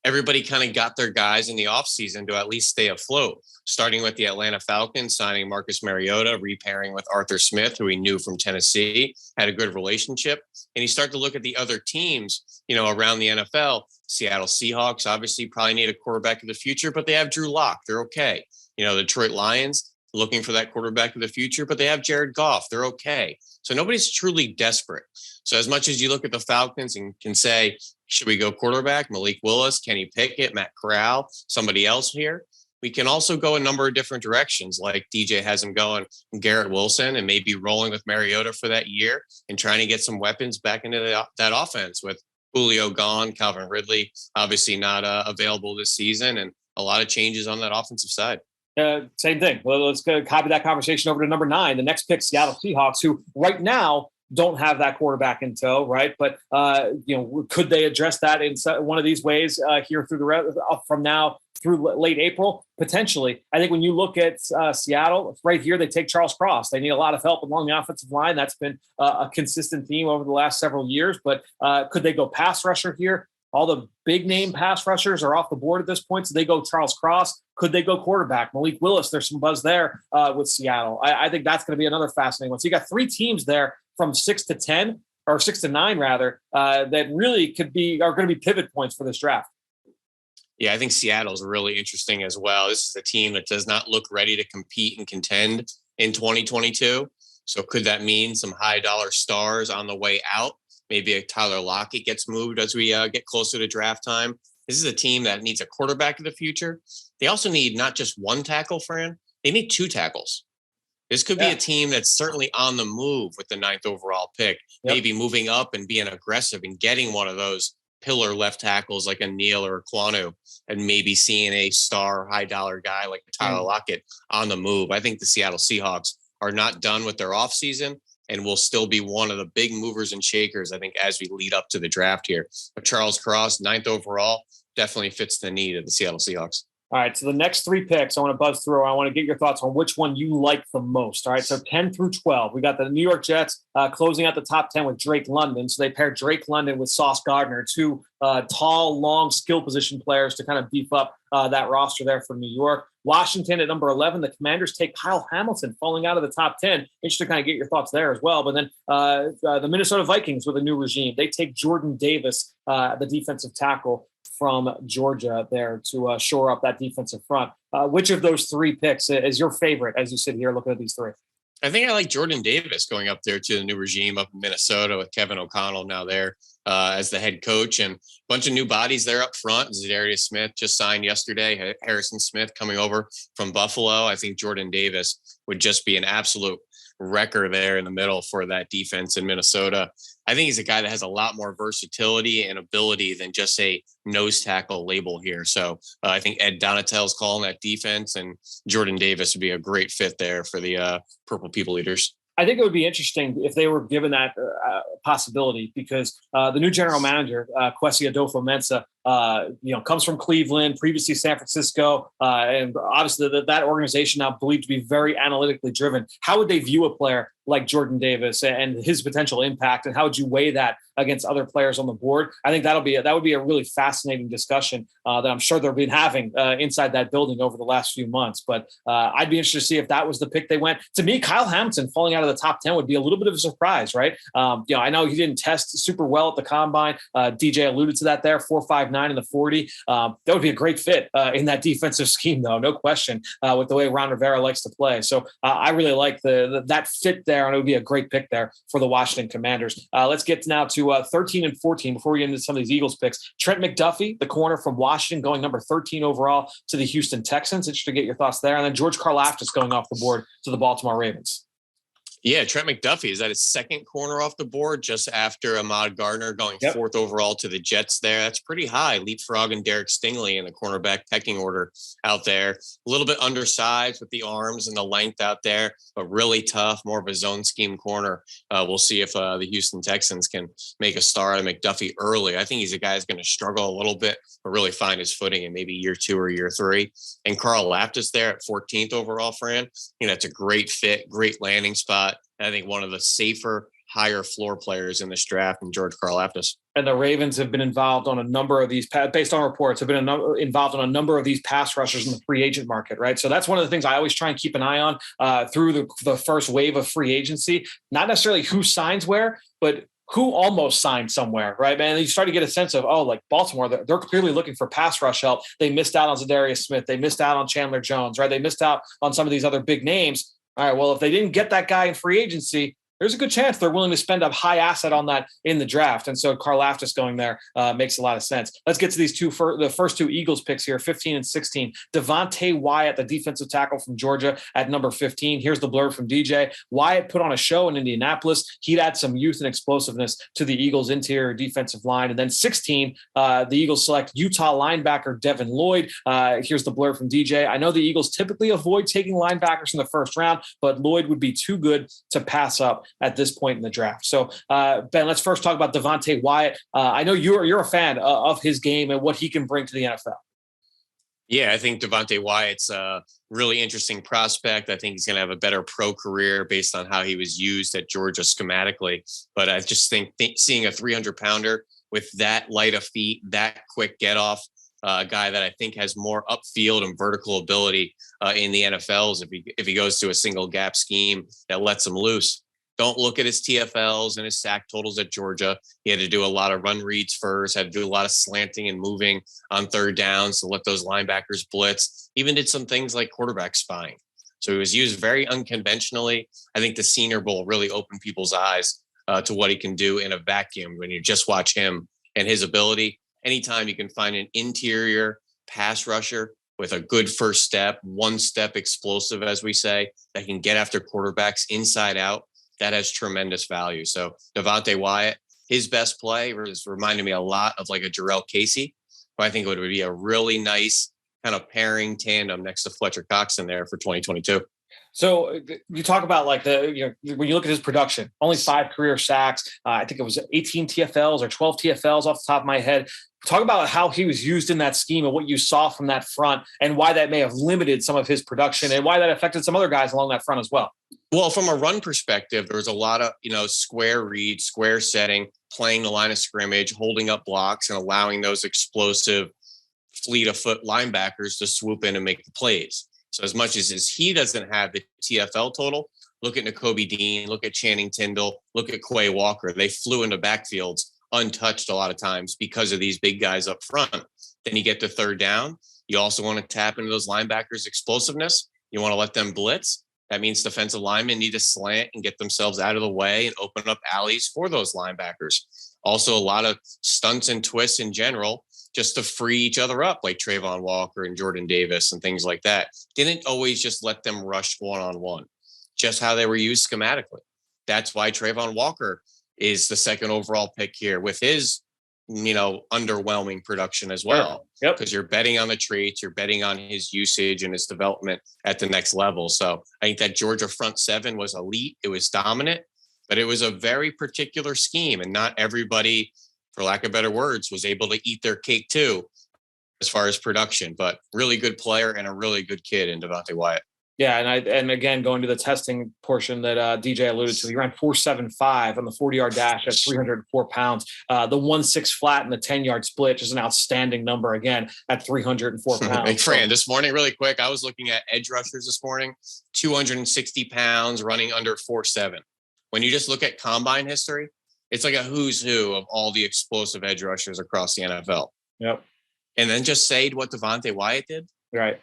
Everybody kind of got their guys in the offseason to at least stay afloat, starting with the Atlanta Falcons, signing Marcus Mariota, repairing with Arthur Smith, who he knew from Tennessee, had a good relationship. And you start to look at the other teams, around the NFL. Seattle Seahawks obviously probably need a quarterback of the future, but they have Drew Lock. They're okay. The Detroit Lions looking for that quarterback of the future, but they have Jared Goff. They're okay. So nobody's truly desperate. So as much as you look at the Falcons and can say, should we go quarterback? Malik Willis, Kenny Pickett, Matt Corral, somebody else here? We can also go a number of different directions, like DJ has him going Garrett Wilson and maybe rolling with Mariota for that year and trying to get some weapons back into that offense with Julio gone, Calvin Ridley obviously not available this season, and a lot of changes on that offensive side. Same thing. Well, let's go copy that conversation over to number 9. The next pick, Seattle Seahawks, who right now don't have that quarterback in tow, right? But could they address that in one of these ways here through from now through late April? Potentially. I think when you look at Seattle, right here, they take Charles Cross. They need a lot of help along the offensive line. That's been a consistent theme over the last several years. But could they go pass rusher here? All the big name pass rushers are off the board at this point. So they go Charles Cross. Could they go quarterback? Malik Willis, there's some buzz there with Seattle. I think that's going to be another fascinating one. So you got 3 teams there from 6 to 10 or 6 to 9 rather, that really are going to be pivot points for this draft. Yeah, I think Seattle's really interesting as well. This is a team that does not look ready to compete and contend in 2022. So could that mean some high dollar stars on the way out? Maybe a Tyler Lockett gets moved as we get closer to draft time. This is a team that needs a quarterback of the future. They also need not just one tackle, Fran. They need 2 tackles. This could be a team that's certainly on the move with the 9th overall pick, maybe moving up and being aggressive and getting one of those pillar left tackles like a Neal or a Kwanu, and maybe seeing a star high dollar guy like Tyler Lockett on the move. I think the Seattle Seahawks are not done with their offseason and will still be one of the big movers and shakers, I think, as we lead up to the draft here. But Charles Cross, 9th overall, definitely fits the need of the Seattle Seahawks. All right, so the next 3 picks I want to buzz through. I want to get your thoughts on which one you like the most. All right, so 10 through 12. We got the New York Jets closing out the top 10 with Drake London. So they paired Drake London with Sauce Gardner, 2 tall, long skill position players to kind of beef up that roster there for New York. Washington at number 11. The Commanders take Kyle Hamilton falling out of the top 10. Interested to kind of get your thoughts there as well. But then the Minnesota Vikings with a new regime. They take Jordan Davis, the defensive tackle from Georgia there to shore up that defensive front. Which of those 3 picks is your favorite as you sit here looking at these 3? I think I like Jordan Davis going up there to the new regime up in Minnesota with Kevin O'Connell now there as the head coach, and a bunch of new bodies there up front. Zadarius Smith just signed yesterday. Harrison Smith coming over from Buffalo. I think Jordan Davis would just be an absolute wrecker there in the middle for that defense in Minnesota. I think he's a guy that has a lot more versatility and ability than just a nose tackle label here. So I think Ed Donatell's calling that defense, and Jordan Davis would be a great fit there for the Purple People Eaters. I think it would be interesting if they were given that possibility, because the new general manager, Kwesi Adolfo-Mensah, comes from Cleveland, previously San Francisco, and obviously that organization now believed to be very analytically driven. How would they view a player like Jordan Davis and his potential impact, and how would you weigh that against other players on the board? I think that would be a really fascinating discussion that I'm sure they've been having inside that building over the last few months. But I'd be interested to see if that was the pick they went. To me, Kyle Hamilton falling out of the top 10 would be a little bit of a surprise, right? I know he didn't test super well at the combine. DJ alluded to that there, 4.59 in the 40. That would be a great fit in that defensive scheme, though, no question, with the way Ron Rivera likes to play. So I really like that fit there, and it would be a great pick there for the Washington Commanders. Let's get now to 13 and 14 before we get into some of these Eagles picks. Trent McDuffie, the corner from Washington, going number 13 overall to the Houston Texans. Interested to get your thoughts there. And then George Karlaftis going off the board to the Baltimore Ravens. Yeah, Trent McDuffie is at his second corner off the board, just after Ahmad Gardner going fourth overall to the Jets there. That's pretty high. Leapfrogging Derek Stingley in the cornerback pecking order out there. A little bit undersized with the arms and the length out there, but really tough, more of a zone scheme corner. We'll see if the Houston Texans can make a star out of McDuffie early. I think he's a guy who's going to struggle a little bit, but really find his footing in maybe year 2 or year 3. And Karlaftis there at 14th overall, Fran. It's a great fit, great landing spot. I think one of the safer, higher floor players in this draft, and George Karlaftis. And the Ravens have been involved on a number of these, based on reports, have been involved on a number of these pass rushers in the free agent market, right? So that's one of the things I always try and keep an eye on through the first wave of free agency. Not necessarily who signs where, but who almost signed somewhere, right, man? You start to get a sense of, like Baltimore, they're clearly looking for pass rush help. They missed out on Zadarius Smith. They missed out on Chandler Jones, right? They missed out on some of these other big names. All right, well, if they didn't get that guy in free agency, there's a good chance they're willing to spend a high asset on that in the draft. And so Karlaftis going there makes a lot of sense. Let's get to these the first two Eagles picks here, 15 and 16. Devonte Wyatt, the defensive tackle from Georgia, at number 15. Here's the blurb from DJ. Wyatt put on a show in Indianapolis. He'd add some youth and explosiveness to the Eagles' interior defensive line. And then 16, the Eagles select Utah linebacker Devin Lloyd. Here's the blurb from DJ. I know the Eagles typically avoid taking linebackers in the first round, but Lloyd would be too good to pass up at this point in the draft. So, Ben, let's first talk about Devonte Wyatt. I know you're a fan of his game and what he can bring to the NFL. Yeah, I think Devonte Wyatt's a really interesting prospect. I think he's going to have a better pro career based on how he was used at Georgia schematically. But I just think seeing a 300-pounder with that light of feet, that quick get off, a guy that I think has more upfield and vertical ability in the NFLs if he goes to a single gap scheme that lets him loose. Don't look at his TFLs and his sack totals at Georgia. He had to do a lot of run reads first, had to do a lot of slanting and moving on third downs to let those linebackers blitz. Even did some things like quarterback spying. So he was used very unconventionally. I think the Senior Bowl really opened people's eyes to what he can do in a vacuum when you just watch him and his ability. Anytime you can find an interior pass rusher with a good first step, one-step explosive, as we say, that can get after quarterbacks inside out, that has tremendous value. So Devonte Wyatt, his best play is reminding me a lot of like a Jarrell Casey, who I think it would be a really nice kind of pairing tandem next to Fletcher Cox in there for 2022. So you talk about like when you look at his production, only 5 career sacks. I think it was 18 TFLs or 12 TFLs off the top of my head. Talk about how he was used in that scheme and what you saw from that front and why that may have limited some of his production and why that affected some other guys along that front as well. Well, from a run perspective, there was a lot of, square read, square setting, playing the line of scrimmage, holding up blocks and allowing those explosive fleet of foot linebackers to swoop in and make the plays. So as much as he doesn't have the TFL total, look at Nicolby Dean, look at Channing Tindall, look at Quay Walker. They flew into backfields untouched a lot of times because of these big guys up front. Then you get to third down. You also want to tap into those linebackers' explosiveness. You want to let them blitz. That means defensive linemen need to slant and get themselves out of the way and open up alleys for those linebackers. Also, a lot of stunts and twists in general just to free each other up, like Trayvon Walker and Jordan Davis and things like that. Didn't always just let them rush one-on-one, just how they were used schematically. That's why Trayvon Walker is the second overall pick here with his, underwhelming production as well. Yep. Because you're betting on the traits, you're betting on his usage and his development at the next level. So I think that Georgia front seven was elite. It was dominant, but it was a very particular scheme and not everybody for lack of better words, was able to eat their cake too, as far as production, but really good player and a really good kid in Devonte Wyatt. Yeah, and again, going to the testing portion that DJ alluded to, he ran 4.75 on the 40-yard dash at 304 pounds. The 1.6 flat and the 10-yard split is an outstanding number again at 304 pounds. Hey, Fran, this morning, really quick, I was looking at edge rushers this morning, 260 pounds, running under 4.7. When you just look at combine history, it's like a who's who of all the explosive edge rushers across the NFL. Yep. And then just say what Devonte Wyatt did. Right.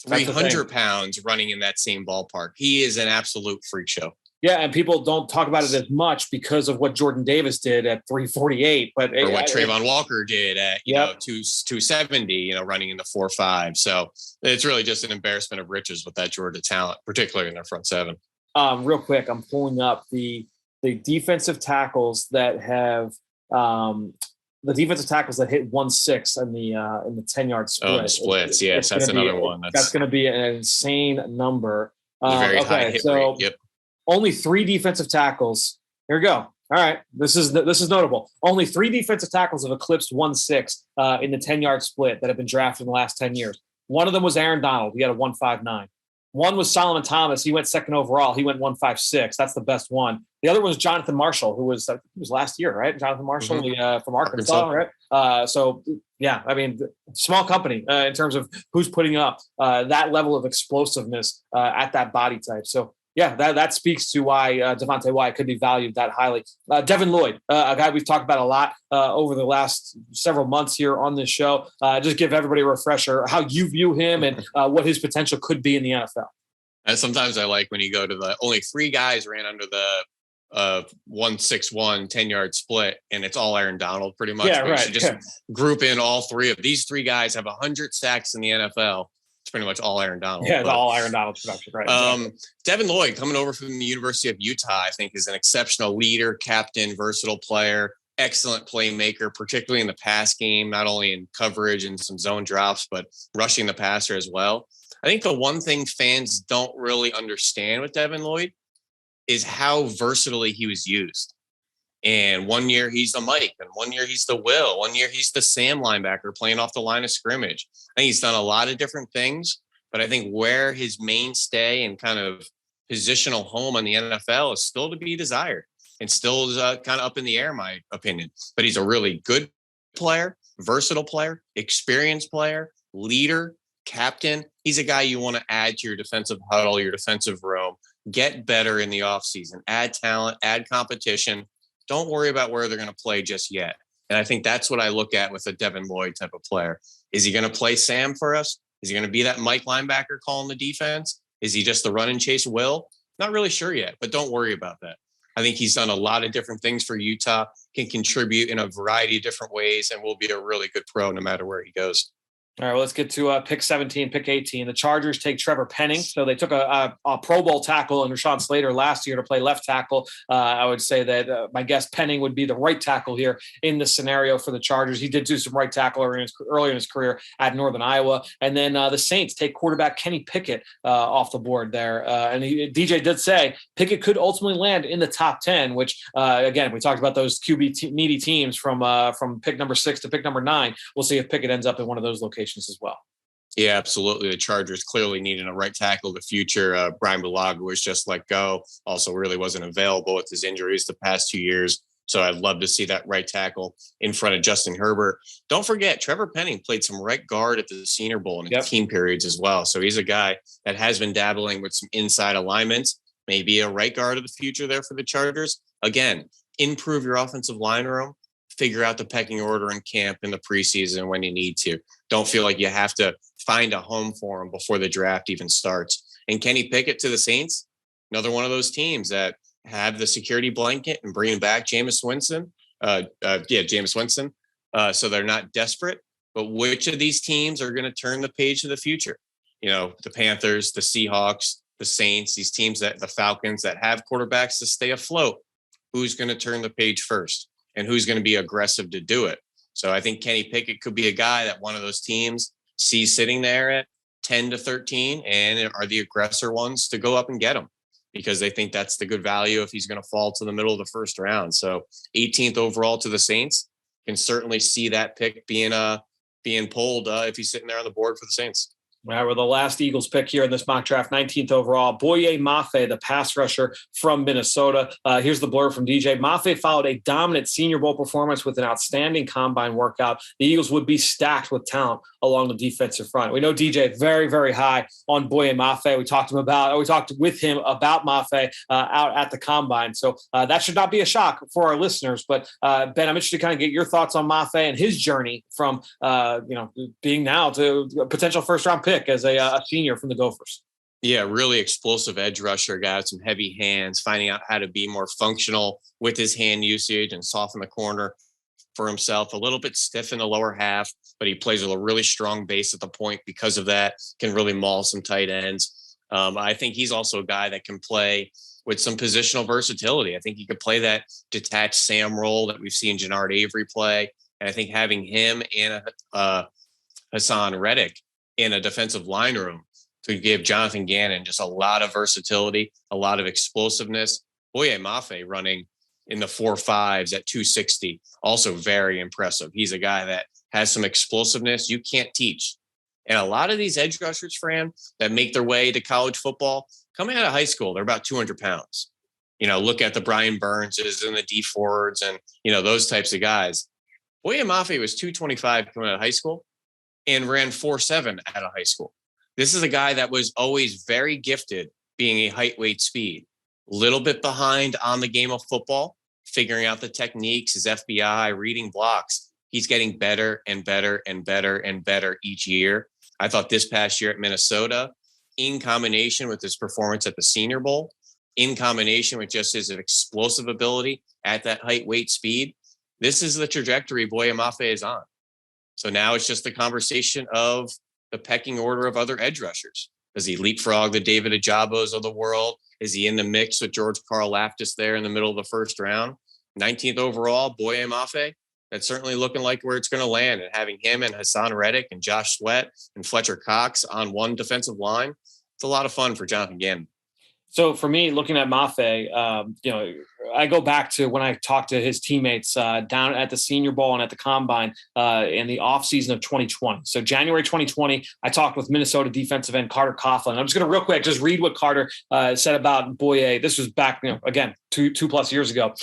300 pounds running in that same ballpark. He is an absolute freak show. Yeah, and people don't talk about it as much because of what Jordan Davis did at 348, or what Trayvon Walker did at 270, running in the 4.5. So it's really just an embarrassment of riches with that Georgia talent, particularly in their front seven. Real quick, I'm pulling up the defensive tackles that have the defensive tackles that hit 1.6 in the 10-yard split. Oh, the splits. Yes, that's another one. That's going to be an insane number. Very high hit rate. Yep. Only 3 defensive tackles. Here we go. All right. This is notable. Only 3 defensive tackles have eclipsed 1.6 in the 10-yard split that have been drafted in the last 10 years. One of them was Aaron Donald. He had a 1.59. One was Solomon Thomas. He went second overall. He went 1.56. That's the best one. The other was Jonathan Marshall, who was last year, right? Jonathan Marshall from Arkansas, right? So, yeah, I mean, small company in terms of who's putting up that level of explosiveness at that body type. So, yeah, that speaks to why Devonte Wyatt could be valued that highly. Devin Lloyd, a guy we've talked about a lot over the last several months here on this show. Just give everybody a refresher how you view him and what his potential could be in the NFL. And sometimes I like when you go to the only 3 guys ran under the 1.61 10-yard split, and it's all Aaron Donald pretty much. Yeah, right. Just group in all 3 of these 3 guys have 100 sacks in the NFL. It's pretty much all Aaron Donald. Yeah, it's all Aaron Donald's production, right? Exactly. Devin Lloyd, coming over from the University of Utah, I think is an exceptional leader, captain, versatile player, excellent playmaker, particularly in the pass game, not only in coverage and some zone drops, but rushing the passer as well. I think the one thing fans don't really understand with Devin Lloyd is how versatilely he was used. And one year he's the Mike, and one year he's the Will, one year he's the Sam linebacker playing off the line of scrimmage. I think he's done a lot of different things, but I think where his mainstay and kind of positional home in the NFL is still to be desired and still is kind of up in the air, in my opinion. But he's a really good player, versatile player, experienced player, leader, captain. He's a guy you want to add to your defensive huddle, your defensive room, get better in the offseason, add talent, add competition. Don't worry about where they're going to play just yet. And I think that's what I look at with a Devin Lloyd type of player. Is he going to play Sam for us? Is he going to be that Mike linebacker calling the defense? Is he just the run and chase Will? Not really sure yet, but don't worry about that. I think he's done a lot of different things for Utah, can contribute in a variety of different ways, and will be a really good pro no matter where he goes. All right, well, let's get to pick 17, pick 18. The Chargers take Trevor Penning. So they took a Pro Bowl tackle and Rashawn Slater last year to play left tackle. I would say that my guess Penning would be the right tackle here in this scenario for the Chargers. He did do some right tackle earlier in his career at Northern Iowa. And then the Saints take quarterback Kenny Pickett off the board there. And DJ did say Pickett could ultimately land in the top 10, which, again, we talked about those QB needy teams from pick number 6 to pick number 9. We'll see if Pickett ends up in one of those locations as well. Yeah, absolutely. The Chargers clearly needing a right tackle of the future. Brian Bulaga was just let go. Also really wasn't available with his injuries the past 2 years. So I'd love to see that right tackle in front of Justin Herbert. Don't forget, Trevor Penning played some right guard at the Senior Bowl and team periods as well. So he's a guy that has been dabbling with some inside alignments, maybe a right guard of the future there for the Chargers. Again, improve your offensive line room. Figure out the pecking order in camp in the preseason when you need to. Don't feel like you have to find a home for him before the draft even starts. And Kenny Pickett to the Saints, another one of those teams that have the security blanket and bringing back Jameis Winston. Jameis Winston. So they're not desperate. But which of these teams are going to turn the page to the future? You know, the Panthers, the Seahawks, the Saints, these teams the Falcons that have quarterbacks to stay afloat. Who's going to turn the page first? And who's going to be aggressive to do it. So I think Kenny Pickett could be a guy that one of those teams sees sitting there at 10 to 13 and are the aggressor ones to go up and get him because they think that's the good value if he's going to fall to the middle of the first round. So 18th overall to the Saints. can certainly see that pick being pulled if he's sitting there on the board for the Saints. All right, we're the last Eagles pick here in this mock draft, 19th overall. Boye Mafe, the pass rusher from Minnesota. Here's the blurb from DJ. Mafe followed a dominant Senior Bowl performance with an outstanding combine workout. The Eagles would be stacked with talent along the defensive front. We know DJ very, very high on Boye Mafe. We talked with him about Mafe out at the combine. So that should not be a shock for our listeners. But Ben, I'm interested to kind of get your thoughts on Mafe and his journey from being now to a potential first-round pick as a senior from the Gophers. Yeah, really explosive edge rusher, got some heavy hands, finding out how to be more functional with his hand usage and soften the corner for himself. A little bit stiff in the lower half, but he plays with a really strong base at the point because of that, can really maul some tight ends. I think he's also a guy that can play with some positional versatility. I think he could play that detached Sam role that we've seen Jannard Avery play. And I think having him and Hassan Reddick in a defensive line room to give Jonathan Gannon just a lot of versatility, a lot of explosiveness. Boye Mafe running in the 4.5s at 260, also very impressive. He's a guy that has some explosiveness you can't teach. And a lot of these edge rushers, Fran, that make their way to college football, coming out of high school, they're about 200 pounds. Look at the Brian Burnses and the D Fords and, those types of guys. Boye Mafe was 225 coming out of high school and ran 4.7 out of high school. This is a guy that was always very gifted being a height, weight, speed, a little bit behind on the game of football, figuring out the techniques, his FBI, reading blocks. He's getting better and better and better and better each year. I thought this past year at Minnesota, in combination with his performance at the Senior Bowl, in combination with just his explosive ability at that height, weight, speed, this is the trajectory Boye Mafe is on. So now it's just the conversation of the pecking order of other edge rushers. Does he leapfrog the David Ajabos of the world? Is he in the mix with George Karlaftis there in the middle of the first round? 19th overall, Boye Mafe, that's certainly looking like where it's going to land. And having him and Hassan Reddick and Josh Sweat and Fletcher Cox on one defensive line, it's a lot of fun for Jonathan Gannon. So for me, looking at Mafe, I go back to when I talked to his teammates down at the Senior Bowl and at the Combine in the offseason of 2020. So January 2020, I talked with Minnesota defensive end Carter Coughlin. I'm just going to real quick just read what Carter said about Boye. This was back, again, two plus years ago.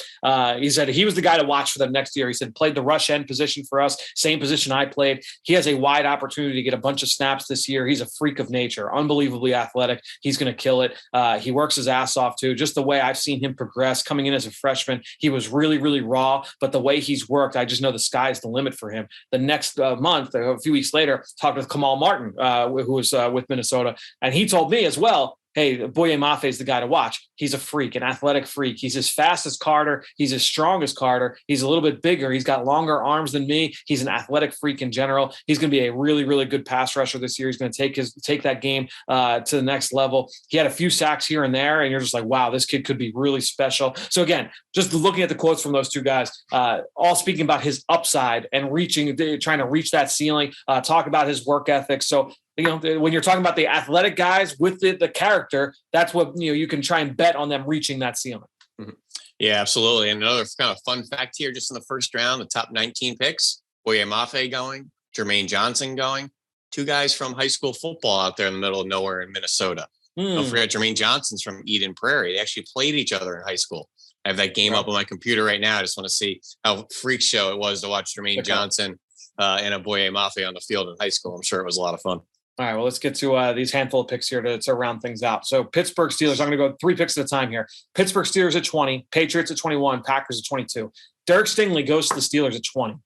He said he was the guy to watch for them next year. He said played the rush end position for us, same position I played. He has a wide opportunity to get a bunch of snaps this year. He's a freak of nature, unbelievably athletic. He's going to kill it. He works his ass off too. Just the way I've seen him progress coming in as a freshman, he was really, really raw, but the way he's worked, I just know the sky's the limit for him. The next month, a few weeks later, talked with Kamal Martin, who was with Minnesota, and he told me as well, hey, Boye Mafe is the guy to watch. He's a freak, an athletic freak. He's as fast as Carter. He's as strong as Carter. He's a little bit bigger. He's got longer arms than me. He's an athletic freak in general. He's going to be a really, really good pass rusher this year. He's going to take that game to the next level. He had a few sacks here and there, and you're just like, wow, this kid could be really special. So again, just looking at the quotes from those two guys, all speaking about his upside and trying to reach that ceiling, talk about his work ethic. So when you're talking about the athletic guys with the character, that's what, you can try and bet on them reaching that ceiling. Mm-hmm. Yeah, absolutely. And another kind of fun fact here, just in the first round, the top 19 picks, Boye Mafe going, Jermaine Johnson going, two guys from high school football out there in the middle of nowhere in Minnesota. Don't forget Jermaine Johnson's from Eden Prairie. They actually played each other in high school. I have that game up on my computer right now. I just want to see how freak show it was to watch Jermaine Johnson and a Boye Mafe on the field in high school. I'm sure it was a lot of fun. All right, well, let's get to these handful of picks here to round things out. So Pittsburgh Steelers, I'm going to go 3 picks at a time here. Pittsburgh Steelers at 20, Patriots at 21, Packers at 22. Derek Stingley goes to the Steelers at 20.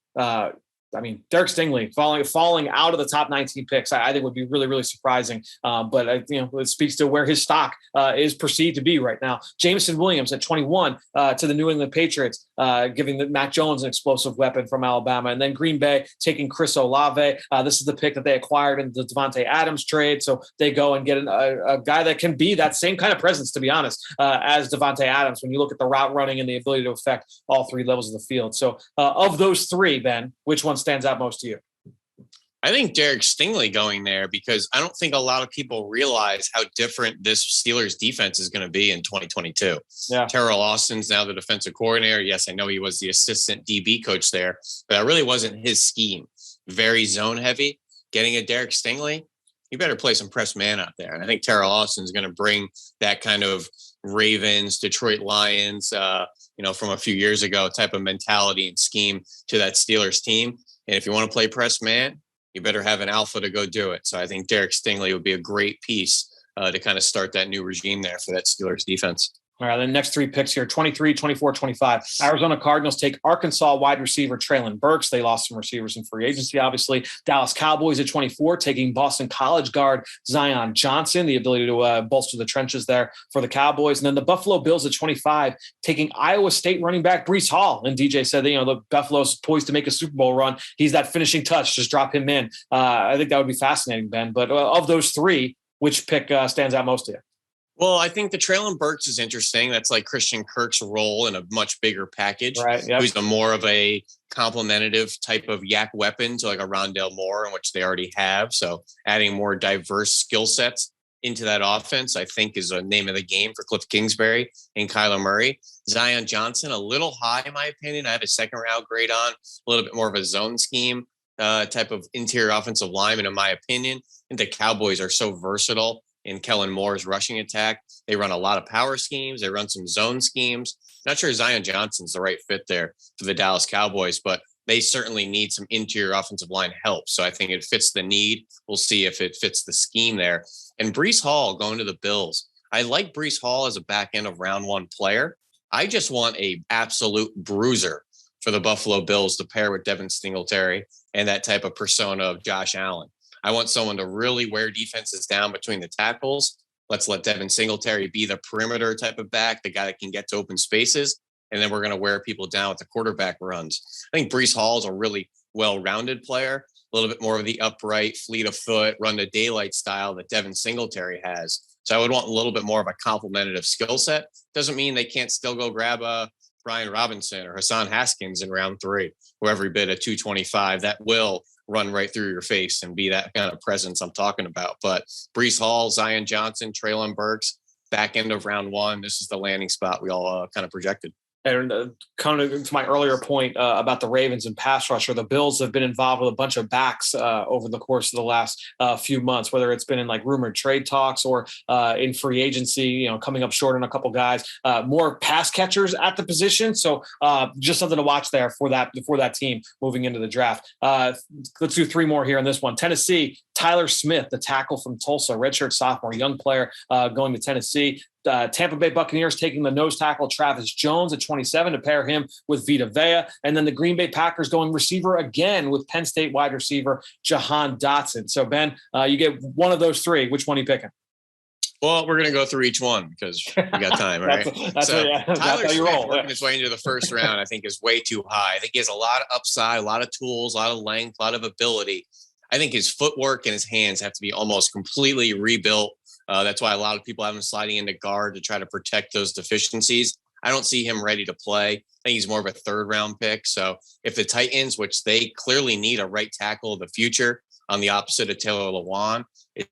Derek Stingley falling out of the top 19 picks, I think would be really, really surprising. But it speaks to where his stock is perceived to be right now. Jameson Williams at 21 to the New England Patriots, giving Mac Jones an explosive weapon from Alabama. And then Green Bay taking Chris Olave. This is the pick that they acquired in the Devonte Adams trade. So they go and get a guy that can be that same kind of presence, to be honest, as Devonte Adams when you look at the route running and the ability to affect all 3 levels of the field. So of those 3, Ben, which one stands out most to you? I think Derek Stingley going there because I don't think a lot of people realize how different this Steelers defense is going to be in 2022. Yeah. Terrell Austin's now the defensive coordinator. Yes, I know he was the assistant DB coach there, but that really wasn't his scheme. Very zone heavy. Getting a Derek Stingley, you better play some press man out there. And I think Terrell Austin's going to bring that kind of Ravens, Detroit Lions, from a few years ago type of mentality and scheme to that Steelers team. And if you want to play press man, you better have an alpha to go do it. So I think Derek Stingley would be a great piece to kind of start that new regime there for that Steelers defense. All right, the next 3 picks here, 23, 24, 25. Arizona Cardinals take Arkansas wide receiver Treylon Burks. They lost some receivers in free agency, obviously. Dallas Cowboys at 24, taking Boston College guard Zion Johnson, the ability to bolster the trenches there for the Cowboys. And then the Buffalo Bills at 25, taking Iowa State running back Breece Hall. And DJ said that, the Buffalo's poised to make a Super Bowl run. He's that finishing touch. Just drop him in. I think that would be fascinating, Ben. But of those 3, which pick stands out most to you? Well, I think the Treylon Burks is interesting. That's like Christian Kirk's role in a much bigger package. Right. Yep. Who's more of a complementative type of yak weapon to like a Rondale Moore, in which they already have. So adding more diverse skill sets into that offense, I think, is a name of the game for Cliff Kingsbury and Kyler Murray. Zion Johnson, a little high in my opinion. I have a 2nd round grade on, a little bit more of a zone scheme type of interior offensive lineman, in my opinion. And the Cowboys are so versatile in Kellen Moore's rushing attack. They run a lot of power schemes. They run some zone schemes. Not sure Zion Johnson's the right fit there for the Dallas Cowboys, but they certainly need some interior offensive line help. So I think it fits the need. We'll see if it fits the scheme there. And Breece Hall going to the Bills. I like Breece Hall as a back end of round 1 player. I just want a absolute bruiser for the Buffalo Bills to pair with Devin Singletary and that type of persona of Josh Allen. I want someone to really wear defenses down between the tackles. Let's let Devin Singletary be the perimeter type of back, the guy that can get to open spaces. And then we're going to wear people down with the quarterback runs. I think Breece Hall is a really well-rounded player, a little bit more of the upright, fleet of foot, run the daylight style that Devin Singletary has. So I would want a little bit more of a complementative skill set. Doesn't mean they can't still go grab a Brian Robinson or Hassan Haskins in round 3, or every bit of 225 that will run right through your face and be that kind of presence I'm talking about. But Breece Hall, Zion Johnson, Treylon Burks, back end of round 1, this is the landing spot we all kind of projected. And kind of to my earlier point about the Ravens and pass rusher, the Bills have been involved with a bunch of backs over the course of the last few months, whether it's been in like rumored trade talks or in free agency, coming up short on a couple guys, more pass catchers at the position. So just something to watch there for that team moving into the draft. Let's do 3 more here on this one. Tennessee, Tyler Smith, the tackle from Tulsa, redshirt sophomore, young player going to Tennessee. Tampa Bay Buccaneers taking the nose tackle Travis Jones at 27 to pair him with Vita Vea. And then the Green Bay Packers going receiver again with Penn State wide receiver Jahan Dotson. So, Ben, you get one of those 3. Which one are you picking? Well, we're going to go through each one because we got time, right? Tyler Smith working his way into the first round, I think, is way too high. I think he has a lot of upside, a lot of tools, a lot of length, a lot of ability. I think his footwork and his hands have to be almost completely rebuilt. That's why a lot of people have him sliding into guard to try to protect those deficiencies. I don't see him ready to play. I think he's more of a 3rd round pick. So if the Titans, which they clearly need a right tackle of the future on the opposite of Taylor Lewan,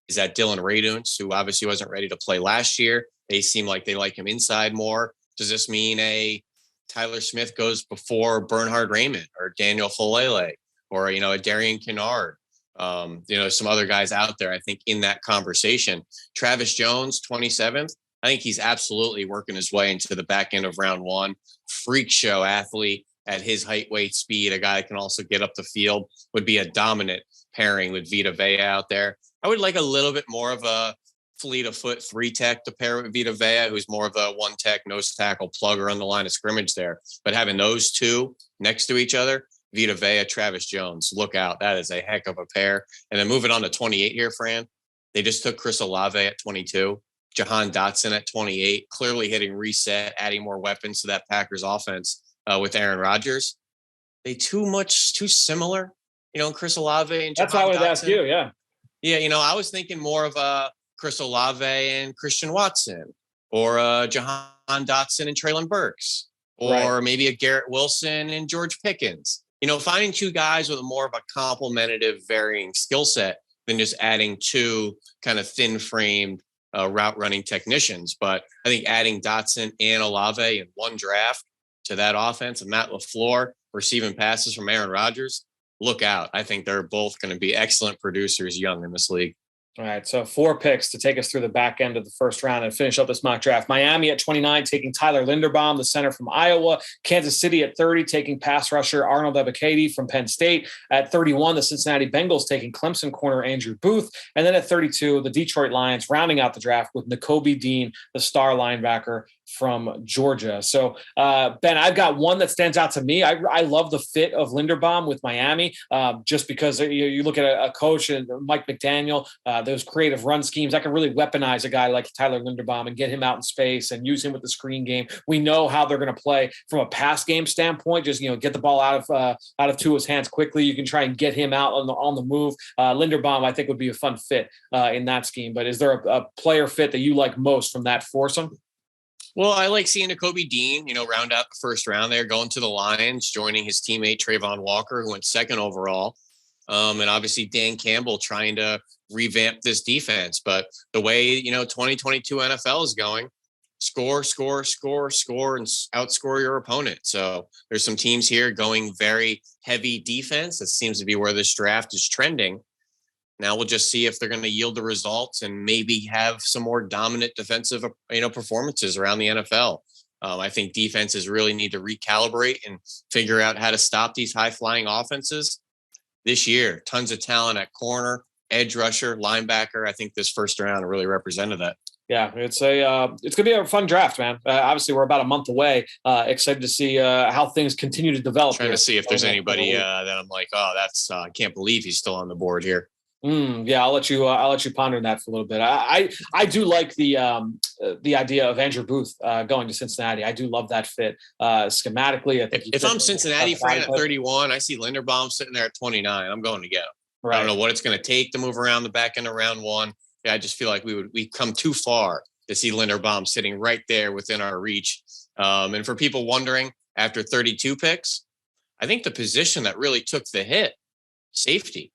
is that Dylan Raduns, who obviously wasn't ready to play last year. They seem like they like him inside more. Does this mean a Tyler Smith goes before Bernhard Raymond or Daniel Folele or, a Darian Kennard? Some other guys out there, I think, in that conversation. Travis Jones, 27th. I think he's absolutely working his way into the back end of round 1. Freak show athlete at his height, weight, speed. A guy that can also get up the field, would be a dominant pairing with Vita Vea out there. I would like a little bit more of a fleet of foot 3 tech to pair with Vita Vea, who's more of a 1 tech nose tackle plugger on the line of scrimmage there. But having those 2 next to each other, Vita Vea, Travis Jones, look out. That is a heck of a pair. And then moving on to 28 here, Fran, they just took Chris Olave at 22, Jahan Dotson at 28, clearly hitting reset, adding more weapons to that Packers offense with Aaron Rodgers. They too similar, Chris Olave and Jahan That's how I would ask you, yeah. Yeah, I was thinking more of Chris Olave and Christian Watson or Jahan Dotson and Treylon Burks or maybe a Garrett Wilson and George Pickens. finding two guys with more of a complementative, varying skill set than just adding two kind of thin-framed route running technicians. But I think adding Dotson and Olave in one draft to that offense, and Matt LaFleur receiving passes from Aaron Rodgers, look out. I think they're both going to be excellent producers young in this league. All right, so 4 picks to take us through the back end of the first round and finish up this mock draft. Miami at 29, taking Tyler Linderbaum, the center from Iowa. Kansas City at 30, taking pass rusher Arnold Ebiketie from Penn State. At 31, the Cincinnati Bengals taking Clemson corner Andrew Booth. And then at 32, the Detroit Lions rounding out the draft with Nicolby Dean, the star linebacker from Georgia. So, Ben, I've got one that stands out to me. I love the fit of Linderbaum with Miami, just because you look at a coach and Mike McDaniel, those creative run schemes that can really weaponize a guy like Tyler Linderbaum and get him out in space and use him with the screen game. We know how they're going to play from a pass game standpoint. Just get the ball out of Tua's hands quickly. You can try and get him out on the move. Linderbaum, I think, would be a fun fit in that scheme. But is there a player fit that you like most from that foursome? Well, I like seeing Nicolby Dean, round out the first round there, going to the Lions, joining his teammate Trayvon Walker, who went second overall. And obviously Dan Campbell trying to revamp this defense. But the way, 2022 NFL is going, score, and outscore your opponent. So there's some teams here going very heavy defense. That seems to be where this draft is trending. Now we'll just see if they're going to yield the results and maybe have some more dominant defensive, performances around the NFL. I think defenses really need to recalibrate and figure out how to stop these high-flying offenses. This year, tons of talent at corner, edge rusher, linebacker. I think this first round really represented that. Yeah, it's going to be a fun draft, man. Obviously, we're about a month away. Excited to see how things continue to develop. Trying to see if there's anybody that I'm like, oh, that's I can't believe he's still on the board here. Yeah, I'll let you ponder that for a little bit. I do like the idea of Andrew Booth going to Cincinnati. I do love that fit schematically. I think if I'm Cincinnati fan at 31, I see Linderbaum sitting there at 29. I'm going to get him. Right. I don't know what it's going to take to move around the back end of round one. Yeah, I just feel like we come too far to see Linderbaum sitting right there within our reach. And for people wondering, after 32 picks, I think the position that really took the hit, safety.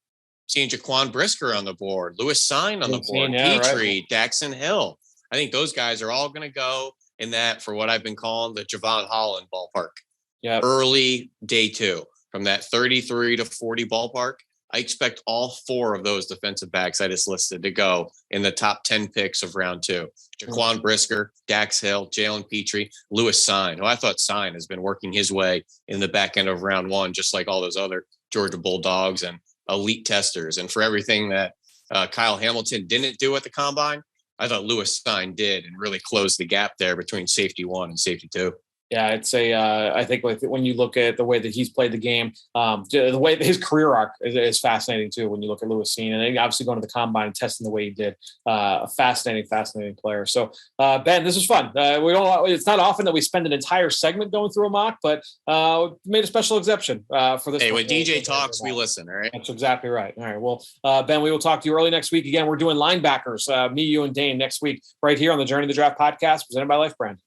Seeing Jaquan Brisker on the board, Lewis Cine on the board, Petrie, right. Daxon Hill. I think those guys are all going to go in that, for what I've been calling the Javon Holland ballpark. Yeah. Early day 2 from that 33 to 40 ballpark. I expect all 4 of those defensive backs I just listed to go in the top 10 picks of round 2. Jaquan Brisker, Dax Hill, Jalen Petrie, Lewis Cine, who I thought Cine has been working his way in the back end of round 1, just like all those other Georgia Bulldogs and elite testers. And for everything that Kyle Hamilton didn't do at the combine, I thought Lewis Cine did and really closed the gap there between safety 1 and safety 2. Yeah, it's I think when you look at the way that he's played the game, the way his career arc is fascinating too. When you look at Lewis Cine, and then obviously going to the combine and testing the way he did, a fascinating player. So Ben, this was fun. It's not often that we spend an entire segment going through a mock, but made a special exception for this. Hey, when DJ talks, we listen. All right, that's exactly right. All right, well, Ben, we will talk to you early next week again. We're doing linebackers, me, you, and Dane next week, right here on the Journey to the Draft podcast, presented by Life Brand.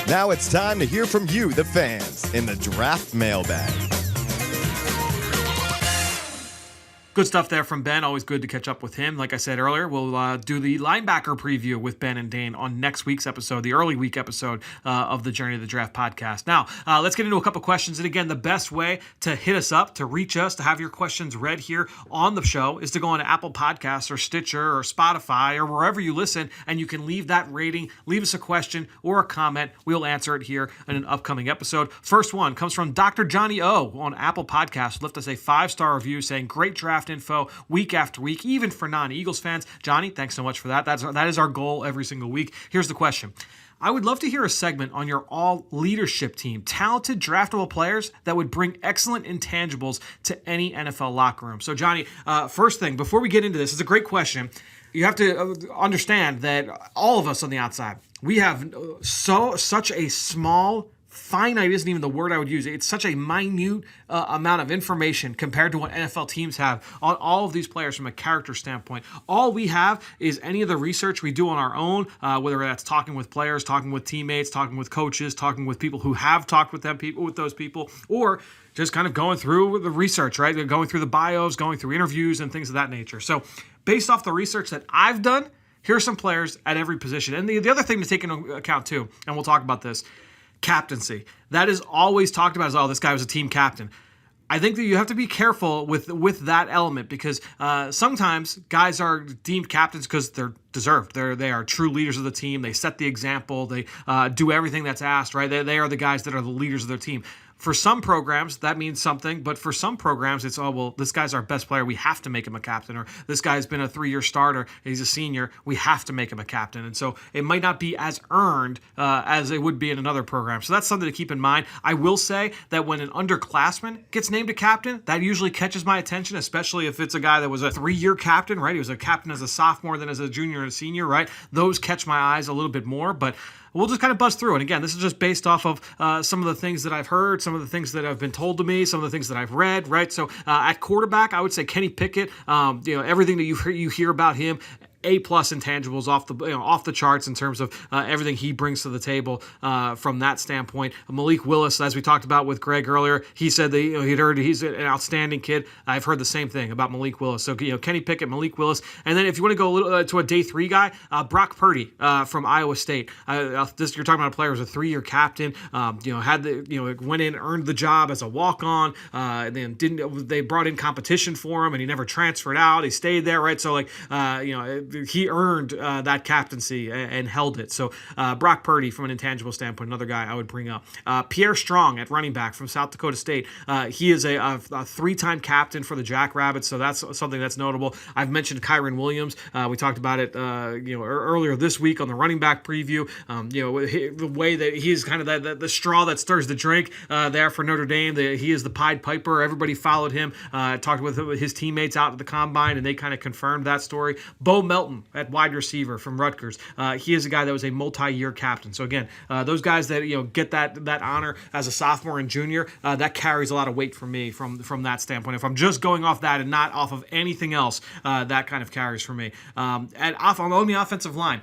Now it's time to hear from you, the fans, in the draft mailbag. Good stuff there from Ben. Always good to catch up with him. Like I said earlier, we'll do the linebacker preview with Ben and Dane on next week's episode, the early week episode of the Journey to the Draft podcast. Now, let's get into a couple questions. And again, the best way to hit us up, to reach us, to have your questions read here on the show is to go on to Apple Podcasts or Stitcher or Spotify or wherever you listen, and you can leave that rating, leave us a question or a comment. We'll answer it here in an upcoming episode. First one comes from Dr. Johnny O on Apple Podcasts. Left us a 5-star review saying, great draft info week after week, even for non-Eagles fans. Johnny, thanks so much for that. That is our goal every single week. Here's the question. I would love to hear a segment on your all-leadership team, talented, draftable players that would bring excellent intangibles to any NFL locker room. So, Johnny, first thing, before we get into this, it's a great question. You have to understand that all of us on the outside, we have such a small finite isn't even the word I would use. It's such a minute amount of information compared to what NFL teams have on all of these players from a character standpoint. All we have is any of the research we do on our own, whether that's talking with players, talking with teammates, talking with coaches, talking with people who have talked with those people, or just kind of going through the research, right? Going through the bios, going through interviews and things of that nature. So based off the research that I've done, here are some players at every position. And the other thing to take into account too, and we'll talk about this, captaincy. That is always talked about as, oh, this guy was a team captain. I think that you have to be careful with that element because sometimes guys are deemed captains because they're deserved. They are true leaders of the team. They set the example. They do everything that's asked, right? They are the guys that are the leaders of their team. For some programs, that means something, but for some programs, it's, oh, well, this guy's our best player. We have to make him a captain. Or this guy's been a 3-year starter. He's a senior. We have to make him a captain. And so it might not be as earned as it would be in another program. So that's something to keep in mind. I will say that when an underclassman gets named a captain, that usually catches my attention, especially if it's a guy that was a 3-year captain, right? He was a captain as a sophomore, then as a junior and a senior, right? Those catch my eyes a little bit more, but we'll just kind of buzz through. And again, this is just based off of some of the things that I've heard, some of the things that have been told to me, some of the things that I've read, right? So at quarterback, I would say Kenny Pickett, everything that you hear about him, A+ intangibles off the charts in terms of everything he brings to the table from that standpoint. Malik Willis, as we talked about with Greg earlier, he said that he'd heard he's an outstanding kid. I've heard the same thing about Malik Willis. So Kenny Pickett, Malik Willis, and then if you want to go a little to a day 3 guy, Brock Purdy from Iowa State. You're talking about a player who was a 3-year captain. Went in, earned the job as a walk-on. And then they brought in competition for him, and he never transferred out. He stayed there, right? So he earned that captaincy and held it. So Brock Purdy, from an intangible standpoint, another guy I would bring up. Pierre Strong at running back from South Dakota State. He is a 3-time captain for the Jackrabbits, so that's something that's notable. I've mentioned Kyron Williams. We talked about it earlier this week on the running back preview. The way that he's kind of the straw that stirs the drink there for Notre Dame. He is the Pied Piper. Everybody followed him. Talked with his teammates out at the combine, and they kind of confirmed that story. Bo Melton at wide receiver from Rutgers. He is a guy that was a multi-year captain. So again, those guys that get that honor as a sophomore and junior, that carries a lot of weight for me from that standpoint. If I'm just going off that and not off of anything else, that kind of carries for me. On the offensive line,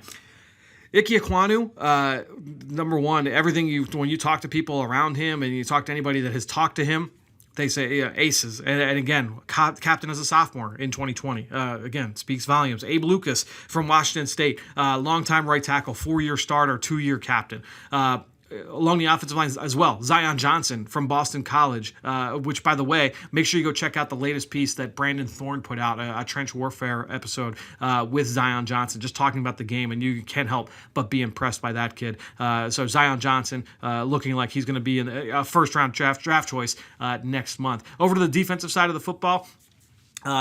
Ike Ekwonu, number one, when you talk to people around him and you talk to anybody that has talked to him, they say aces. And again, captain as a sophomore in 2020. Again, speaks volumes. Abe Lucas from Washington State, longtime right tackle, 4-year starter, 2-year captain. Along the offensive lines as well, Zion Johnson from Boston College, which, by the way, make sure you go check out the latest piece that Brandon Thorne put out, a trench warfare episode with Zion Johnson, just talking about the game, and you can't help but be impressed by that kid. So Zion Johnson looking like he's going to be in a first-round draft choice next month. Over to the defensive side of the football,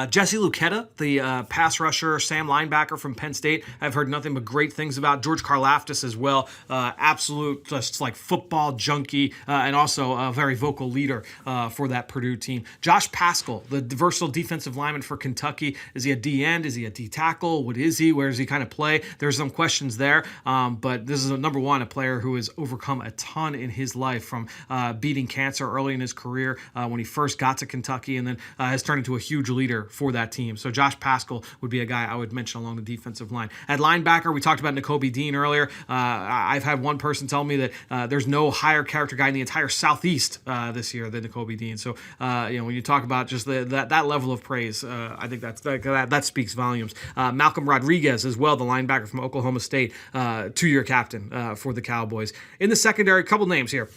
Jesse Luketa, the pass rusher, Sam linebacker from Penn State. I've heard nothing but great things about. George Karlaftis as well, absolute just like football junkie, and also a very vocal leader for that Purdue team. Josh Pascal, the versatile defensive lineman for Kentucky. Is he a D end? Is he a D tackle? What is he? Where does he kind of play? There's some questions there, but this is number one, a player who has overcome a ton in his life, from beating cancer early in his career when he first got to Kentucky, and then has turned into a huge leader for that team. So Josh Pascal would be a guy I would mention along the defensive line. At linebacker, we talked about Nicolby Dean earlier. I've had one person tell me that there's no higher character guy in the entire Southeast this year than Nicolby Dean. So when you talk about just that level of praise, I think that speaks volumes. Malcolm Rodriguez as well, the linebacker from Oklahoma State, 2-year captain for the Cowboys. In the secondary, a couple names here.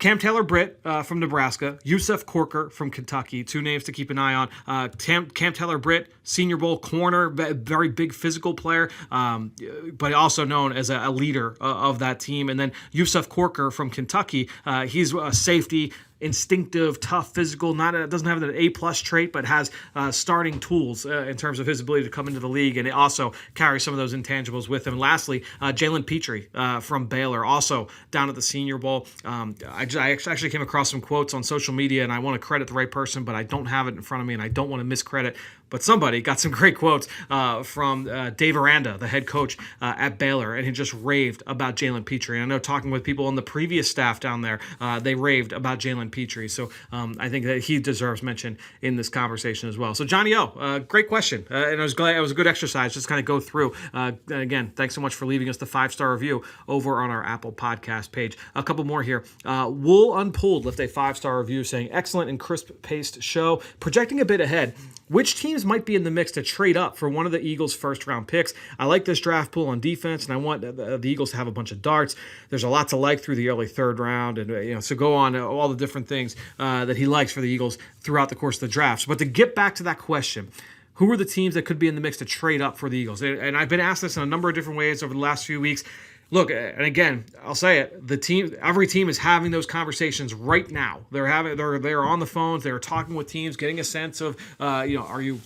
Cam Taylor-Britt from Nebraska, Yusuf Corker from Kentucky, 2 names to keep an eye on. Cam Taylor-Britt, Senior Bowl corner, very big physical player, but also known as a leader of that team. And then Yusuf Corker from Kentucky, he's a safety, instinctive, tough, physical, doesn't have an A+ trait, but has starting tools in terms of his ability to come into the league, and it also carries some of those intangibles with him. And lastly, Jalen Petrie from Baylor, also down at the Senior Bowl. I actually came across some quotes on social media, and I want to credit the right person, but I don't have it in front of me, and I don't want to miscredit but somebody got some great quotes from Dave Aranda, the head coach at Baylor, and he just raved about Jalen Petrie. And I know talking with people on the previous staff down there, they raved about Jalen Petrie. So I think that he deserves mention in this conversation as well. So Johnny O, great question. And I was glad it was a good exercise just kind of go through. And again, thanks so much for leaving us the 5-star review over on our Apple Podcast page. A couple more here. Wool Unpulled left a 5-star review saying, excellent and crisp-paced show. Projecting a bit ahead, which teams might be in the mix to trade up for one of the Eagles' first-round picks? I like this draft pool on defense, and I want the Eagles to have a bunch of darts. There's a lot to like through the early third round, and so go on all the different things that he likes for the Eagles throughout the course of the drafts. But to get back to that question, who are the teams that could be in the mix to trade up for the Eagles? And I've been asked this in a number of different ways over the last few weeks. Look, and again, I'll say it: every team is having those conversations right now. They're on the phones. They're talking with teams, getting a sense of, are you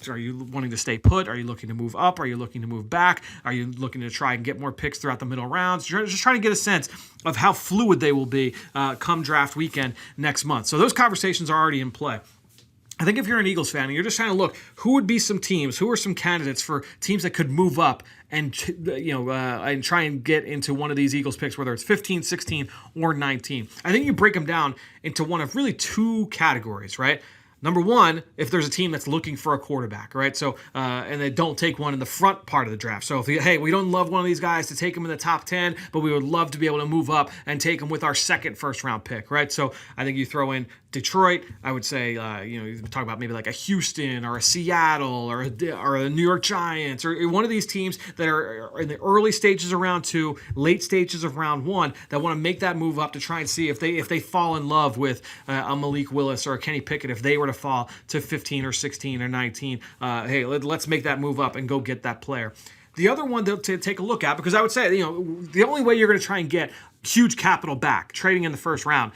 wanting to stay put? Are you looking to move up? Are you looking to move back? Are you looking to try and get more picks throughout the middle rounds? You're just trying to get a sense of how fluid they will be come draft weekend next month. So those conversations are already in play. I think if you're an Eagles fan and you're just trying to look, who would be some teams, who are some candidates for teams that could move up and and try and get into one of these Eagles picks, whether it's 15, 16, or 19. I think you break them down into one of really two categories, right? Number one, if there's a team that's looking for a quarterback, right? So, and they don't take one in the front part of the draft. So, we don't love one of these guys to take them in the top 10, but we would love to be able to move up and take them with our second first-round pick, right? So, I think you throw in Detroit. I would say, you talk about maybe like a Houston or a Seattle or a New York Giants or one of these teams that are in the early stages of round 2, late stages of round 1 that want to make that move up to try and see if they fall in love with a Malik Willis or a Kenny Pickett if they were to fall to 15 or 16 or 19. Let's make that move up and go get that player. The other one to take a look at, because I would say, the only way you're going to try and get huge capital back trading in the first round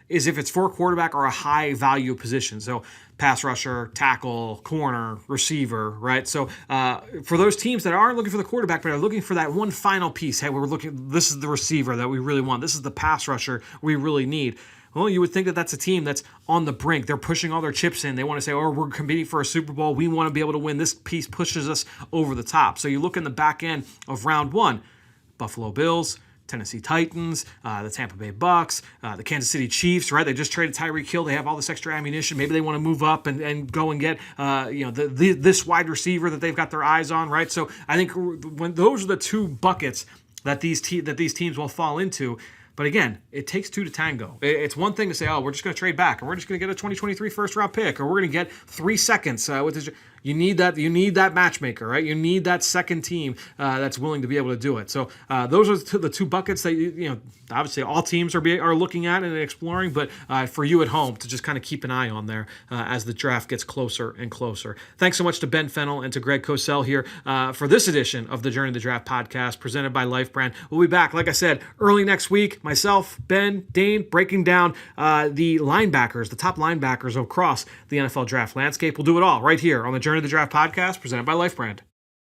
is if it's for a quarterback or a high value position. So pass rusher, tackle, corner, receiver, right? So for those teams that aren't looking for the quarterback, but are looking for that one final piece, hey, this is the receiver that we really want. This is the pass rusher we really need. Well, you would think that that's a team that's on the brink. They're pushing all their chips in. They want to say, we're competing for a Super Bowl. We want to be able to win. This piece pushes us over the top. So you look in the back end of round 1, Buffalo Bills, Tennessee Titans, the Tampa Bay Bucks, the Kansas City Chiefs, right? They just traded Tyreek Hill. They have all this extra ammunition. Maybe they want to move up and go and get this wide receiver that they've got their eyes on, right? So I think when those are the two buckets that these teams will fall into. But again, it takes two to tango. It's one thing to say, we're just going to trade back, and we're just going to get a 2023 first-round pick, or we're going to get 3 seconds with this. You need that matchmaker, right? You need that second team that's willing to be able to do it. So those are the two buckets that obviously all teams are looking at and exploring. But for you at home to just kind of keep an eye on there as the draft gets closer and closer. Thanks so much to Ben Fennell and to Greg Cosell here for this edition of the Journey to the Draft podcast presented by Life Brand. We'll be back, like I said, early next week. Myself, Ben, Dane, breaking down the top linebackers across the NFL draft landscape. We'll do it all right here on the Journey to the Draft podcast presented by Life Brand.